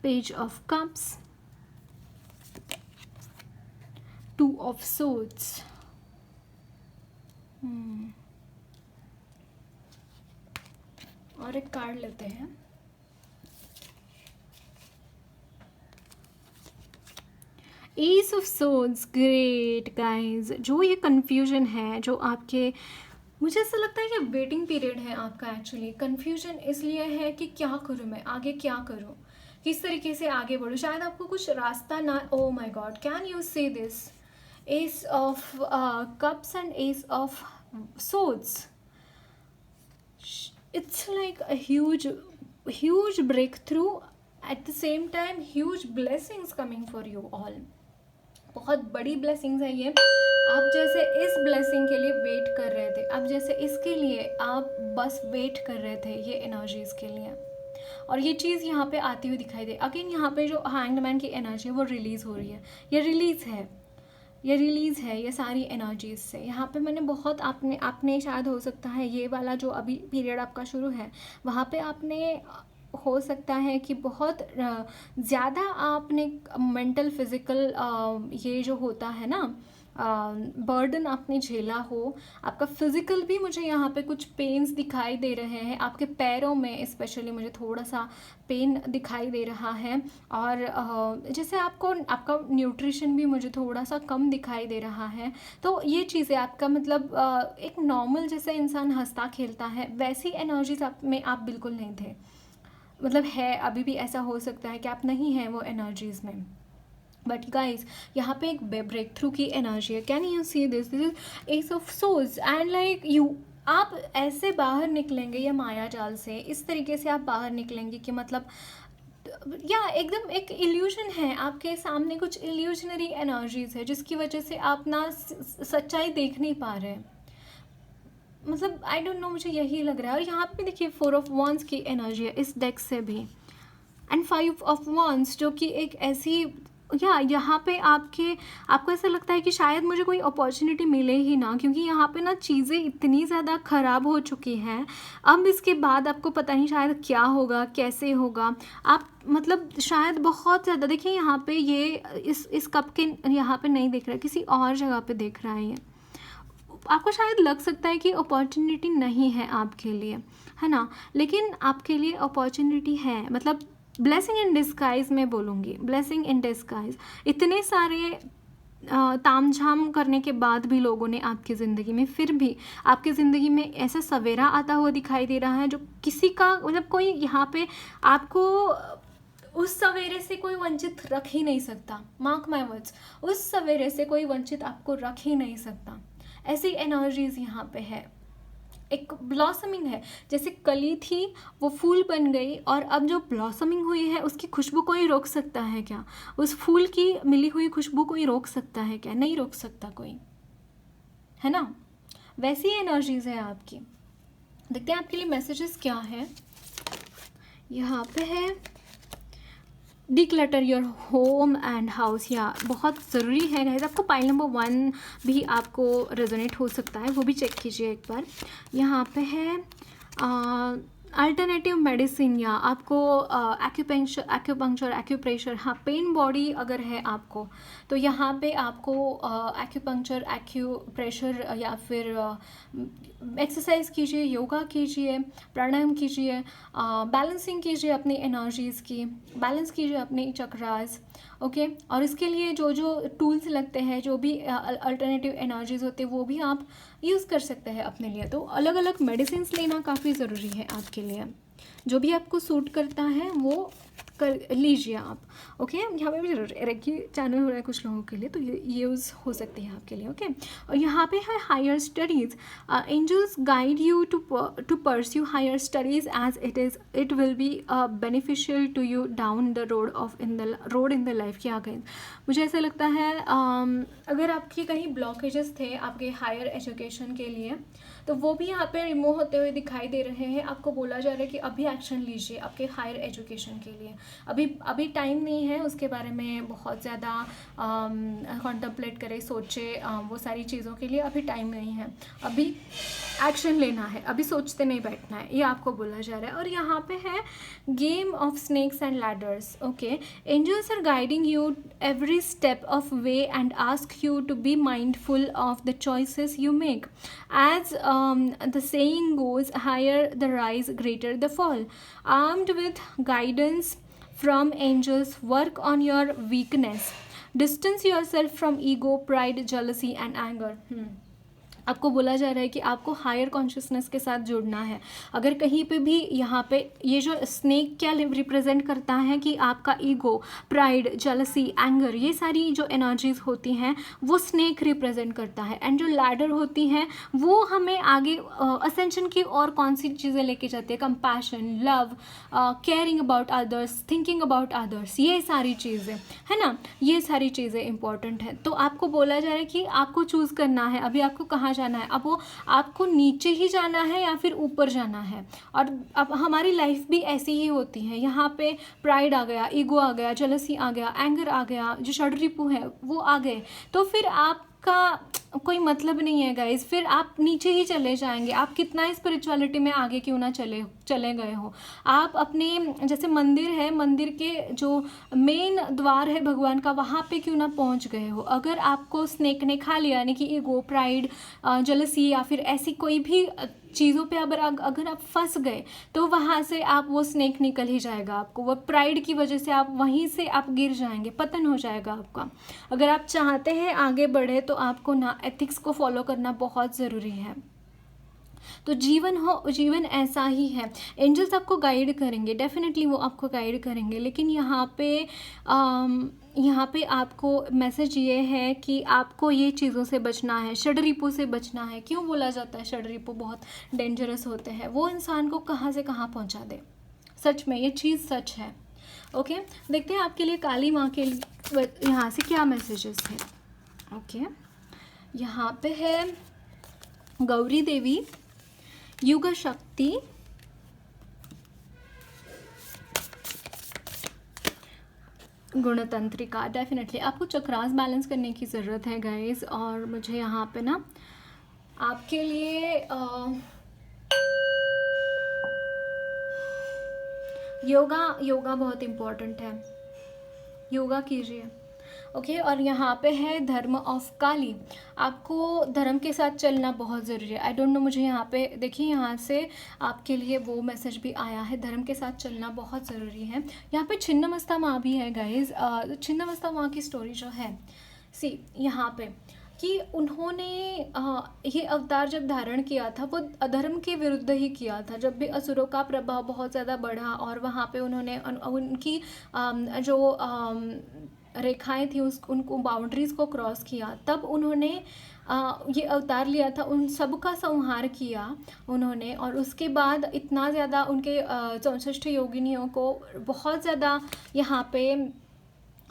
page of cups, 2 of swords, और एक कार्ड लेते हैं। S of swords, great guys. जो ये कन्फ्यूजन है, जो आपके, मुझे ऐसा लगता है कि वेटिंग पीरियड है आपका। एक्चुअली कन्फ्यूजन इसलिए है कि क्या करूँ मैं आगे, क्या करूँ, किस तरीके से आगे बढ़ूँ। शायद आपको कुछ रास्ता ना, oh my god, can you say this, ace of cups and ace of swords, it's like a huge breakthrough, at the same time huge blessings coming for you all। बहुत बड़ी ब्लेसिंग्स है ये। आप जैसे इस ब्लेसिंग के लिए wait कर रहे थे, आप जैसे इसके लिए आप बस वेट कर रहे थे, ये एनर्जीज के लिए, और ये चीज़ यहाँ पे आती हुई दिखाई दे। अगेन यहाँ पे जो हैंग्ड मैन की एनर्जी है वो रिलीज़ हो रही है, ये रिलीज़ है, ये रिलीज़ है ये सारी एनर्जीज से। यहाँ पे मैंने बहुत आपने आपने शायद हो सकता है ये वाला जो अभी पीरियड आपका शुरू है वहाँ पे आपने हो सकता है कि बहुत ज़्यादा आपने मेंटल फिज़िकल ये जो होता है ना बर्डन आपने झेला हो। आपका फिज़िकल भी मुझे यहाँ पे कुछ पेन्स दिखाई दे रहे हैं, आपके पैरों में स्पेशली मुझे थोड़ा सा पेन दिखाई दे रहा है। और जैसे आपको आपका न्यूट्रिशन भी मुझे थोड़ा सा कम दिखाई दे रहा है। तो ये चीज़ें आपका मतलब एक नॉर्मल जैसे इंसान हंसता खेलता है वैसी एनर्जीज आप में आप बिल्कुल नहीं थे। मतलब है अभी भी ऐसा हो सकता है कि आप नहीं हैं वो एनर्जीज़ में। बट गाइज यहाँ पे एक ब्रेक थ्रू की एनर्जी है। Can you see this is ace of souls and like you आप ऐसे बाहर निकलेंगे या माया जाल से इस तरीके से आप बाहर निकलेंगे कि मतलब या एकदम एक इल्यूजन है आपके सामने, कुछ इल्यूजनरी एनर्जीज है जिसकी वजह से आप ना सच्चाई देख नहीं पा रहे हैं। मतलब आई डोंट नो, मुझे यही लग रहा है। और यहाँ पे देखिए 4 ऑफ wands की एनर्जी है इस डेक से भी, एंड 5 ऑफ wands जो कि एक ऐसी यहाँ पे आपको ऐसा लगता है कि शायद मुझे कोई अपॉर्चुनिटी मिले ही ना, क्योंकि यहाँ पे ना चीज़ें इतनी ज़्यादा ख़राब हो चुकी हैं। अब इसके बाद आपको पता नहीं शायद क्या होगा कैसे होगा। आप मतलब शायद बहुत ज़्यादा देखिए यहाँ पे ये इस कप के यहाँ पे नहीं दिख रहा है, किसी और जगह पे दिख रहा है। ये आपको शायद लग सकता है कि अपॉर्चुनिटी नहीं है आपके लिए, है ना, लेकिन आपके लिए अपॉर्चुनिटी है। मतलब ब्लेसिंग इन डिस्गाइज मैं बोलूँगी, ब्लेसिंग इन डिस्गाइज। इतने सारे तामझाम करने के बाद भी लोगों ने आपकी ज़िंदगी में फिर भी आपकी ज़िंदगी में ऐसा सवेरा आता हुआ दिखाई दे रहा है जो किसी का मतलब कोई यहाँ पे आपको उस सवेरे से कोई वंचित रख ही नहीं सकता। मार्क माय वर्ड्स, उस सवेरे से कोई वंचित आपको रख ही नहीं सकता। ऐसी एनर्जीज यहाँ पे है। एक ब्लॉसमिंग है, जैसे कली थी वो फूल बन गई और अब जो ब्लॉसमिंग हुई है उसकी खुशबू कोई रोक सकता है क्या? उस फूल की मिली हुई खुशबू कोई रोक सकता है क्या? नहीं रोक सकता कोई, है ना। वैसी एनर्जीज है आपकी। देखते हैं आपके लिए मैसेजेस क्या है। यहाँ पे है declutter your home and house, या बहुत ज़रूरी है गाइस। आपको पाइल नंबर 1 भी आपको रेजोनेट हो सकता है, वो भी चेक कीजिए एक बार। यहाँ पे है अल्टरनेटिव मेडिसिन, या आपको एक्यूपंक्चर एक्यूप्रेशर, हाँ पेन बॉडी अगर है आपको तो यहाँ पे आपको एक्यूपंक्चर एक्यूप्रेशर या फिर एक्सरसाइज कीजिए, योगा कीजिए, प्राणायाम कीजिए, बैलेंसिंग कीजिए अपनी एनर्जीज़ की, बैलेंस कीजिए अपनी चक्रास, ओके। और इसके लिए जो जो टूल्स लगते हैं, जो भी अल्टरनेटिव एनर्जीज होते हैं वो भी आप यूज़ कर सकते हैं अपने लिए। तो अलग अलग मेडिसिन लेना काफ़ी ज़रूरी है आपके लिए। जो भी आपको सूट करता है वो कर लीजिए आप, ओके। यहाँ पे भी रेकी चैनल हो रहा है कुछ लोगों के लिए, तो ये यूज़ हो सकती है आपके लिए, ओके। और यहाँ पे है higher studies, angels guide you to pursue higher studies as it will be beneficial to you down the road in the life. क्या कहें, मुझे ऐसा लगता है अगर आपके कहीं ब्लॉकेजेस थे आपके हायर एजुकेशन के लिए तो वो भी यहाँ पे रिमूव होते हुए दिखाई दे रहे हैं। आपको बोला जा रहा है कि अभी एक्शन लीजिए आपके हायर एजुकेशन के लिए। अभी टाइम नहीं है उसके बारे में बहुत ज़्यादा कॉन्टम्पलेट करें, सोचे वो सारी चीज़ों के लिए अभी टाइम नहीं है। अभी एक्शन लेना है, अभी सोचते नहीं बैठना है, ये आपको बोला जा रहा है। और यहाँ पे है game of snakes and ladders, okay. Angels are guiding you every step of way and ask you to be mindful of the choices you make. As the saying goes, higher the rise, greater the fall. Armed with guidance from angels, work on your weakness. Distance yourself from ego, pride, jealousy and anger. आपको बोला जा रहा है कि आपको higher consciousness के साथ जुड़ना है। अगर कहीं पे भी यहाँ पे ये जो स्नेक क्या रिप्रेजेंट करता है कि आपका ईगो, प्राइड, जेलसी, एंगर, ये सारी जो एनर्जीज होती हैं वो स्नेक रिप्रेजेंट करता है। एंड जो लैडर होती हैं वो हमें आगे असेंशन की और कौन सी चीज़ें लेके जाती है, compassion, love, caring about others, thinking about others, ये सारी चीज़ें, है ना, ये सारी चीज़ें इंपॉर्टेंट है। तो आपको बोला जा रहा है कि आपको चूज़ करना है अभी आपको कहाँ जाना है, अब वो आपको नीचे ही जाना है या फिर ऊपर जाना है। और अब हमारी लाइफ भी ऐसी ही होती है, यहाँ पे प्राइड आ गया, ईगो आ गया, जेलसी आ गया, एंगर आ गया, जो षड्रिपु है वो आ गए, तो फिर आपका कोई मतलब नहीं है गाइज, फिर आप नीचे ही चले जाएंगे। आप कितना स्पिरिचुअलिटी में आगे क्यों ना चले गए हो, आप अपने जैसे मंदिर है, मंदिर के जो मेन द्वार है भगवान का, वहाँ पे क्यों ना पहुँच गए हो। अगर आपको स्नेक ने खा लिया, यानी कि ईगो, प्राइड, जेलसी या फिर ऐसी कोई भी चीज़ों पे अगर आप फंस गए, तो वहाँ से आप वो स्नेक निकल ही जाएगा आपको, वो प्राइड की वजह से आप वहीं से आप गिर जाएंगे, पतन हो जाएगा आपका। अगर आप चाहते हैं आगे बढ़े तो आपको ना एथिक्स को फॉलो करना बहुत ज़रूरी है। तो जीवन ऐसा ही है। एंजल्स आपको गाइड करेंगे, डेफिनेटली वो आपको गाइड करेंगे, लेकिन यहाँ पे आपको मैसेज ये है कि आपको ये चीज़ों से बचना है, षड्रिपु से बचना है। क्यों बोला जाता है षड्रिपु बहुत डेंजरस होते हैं, वो इंसान को कहाँ से कहाँ पहुँचा दे। सच में ये चीज़ सच है। ओके, देखते हैं आपके लिए काली माँ के लिए यहाँ से क्या मैसेजेस है। ओके, यहाँ पे है गौरी देवी, युग शक्ति, गुणतंत्रिका। डेफिनेटली आपको चक्रास बैलेंस करने की ज़रूरत है गाइस। और मुझे यहाँ पे ना आपके लिए योगा बहुत इम्पोर्टेंट है, योगा कीजिए। ओके, और यहाँ पे है धर्म ऑफ काली, आपको धर्म के साथ चलना बहुत ज़रूरी है। आई डोंट नो, मुझे यहाँ पे देखिए, यहाँ से आपके लिए वो मैसेज भी आया है, धर्म के साथ चलना बहुत ज़रूरी है। यहाँ पे छिन्नमस्ता माँ भी है गाइज। छिन्नमस्ता माँ की स्टोरी जो है, सी यहाँ पे कि उन्होंने ये अवतार जब धारण किया था, वो अधर्म के विरुद्ध ही किया था। जब भी असुरों का प्रभाव बहुत ज़्यादा बढ़ा और वहाँ पे उन्होंने उनकी जो रेखाएं थी उनको बाउंड्रीज़ को क्रॉस किया, तब उन्होंने ये अवतार लिया था, उन सब का संहार किया उन्होंने। और उसके बाद इतना ज़्यादा उनके 64 योगिनियों को बहुत ज़्यादा यहाँ पे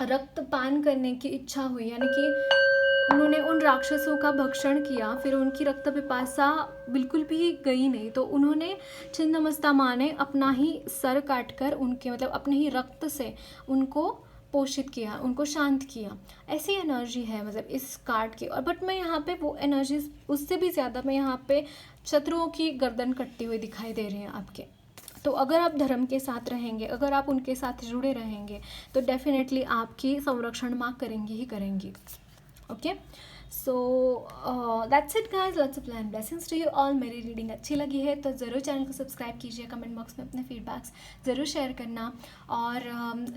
रक्तपान करने की इच्छा हुई, यानी कि उन्होंने उन राक्षसों का भक्षण किया, फिर उनकी रक्त पिपासा बिल्कुल भी गई नहीं। तो उन्होंने छिन्नमस्ता माँ ने अपना ही सर काटकर उनके मतलब अपने ही रक्त से उनको पोषित किया, उनको शांत किया। ऐसी एनर्जी है मतलब इस कार्ड की। और बट मैं यहाँ पे वो एनर्जी उससे भी ज़्यादा मैं यहाँ पे शत्रुओं की गर्दन कटती हुई दिखाई दे रही है आपके। तो अगर आप धर्म के साथ रहेंगे, अगर आप उनके साथ जुड़े रहेंगे, तो डेफिनेटली आपकी संरक्षण माँ करेंगी ही करेंगी। Okay, so that's it guys, lots of and blessings to you all. मेरी रीडिंग अच्छी लगी है तो ज़रूर चैनल को सब्सक्राइब कीजिए, कमेंट बॉक्स में अपने फीडबैक्स ज़रूर शेयर करना, और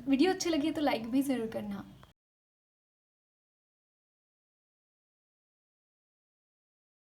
वीडियो अच्छी लगी है तो लाइक भी ज़रूर करना।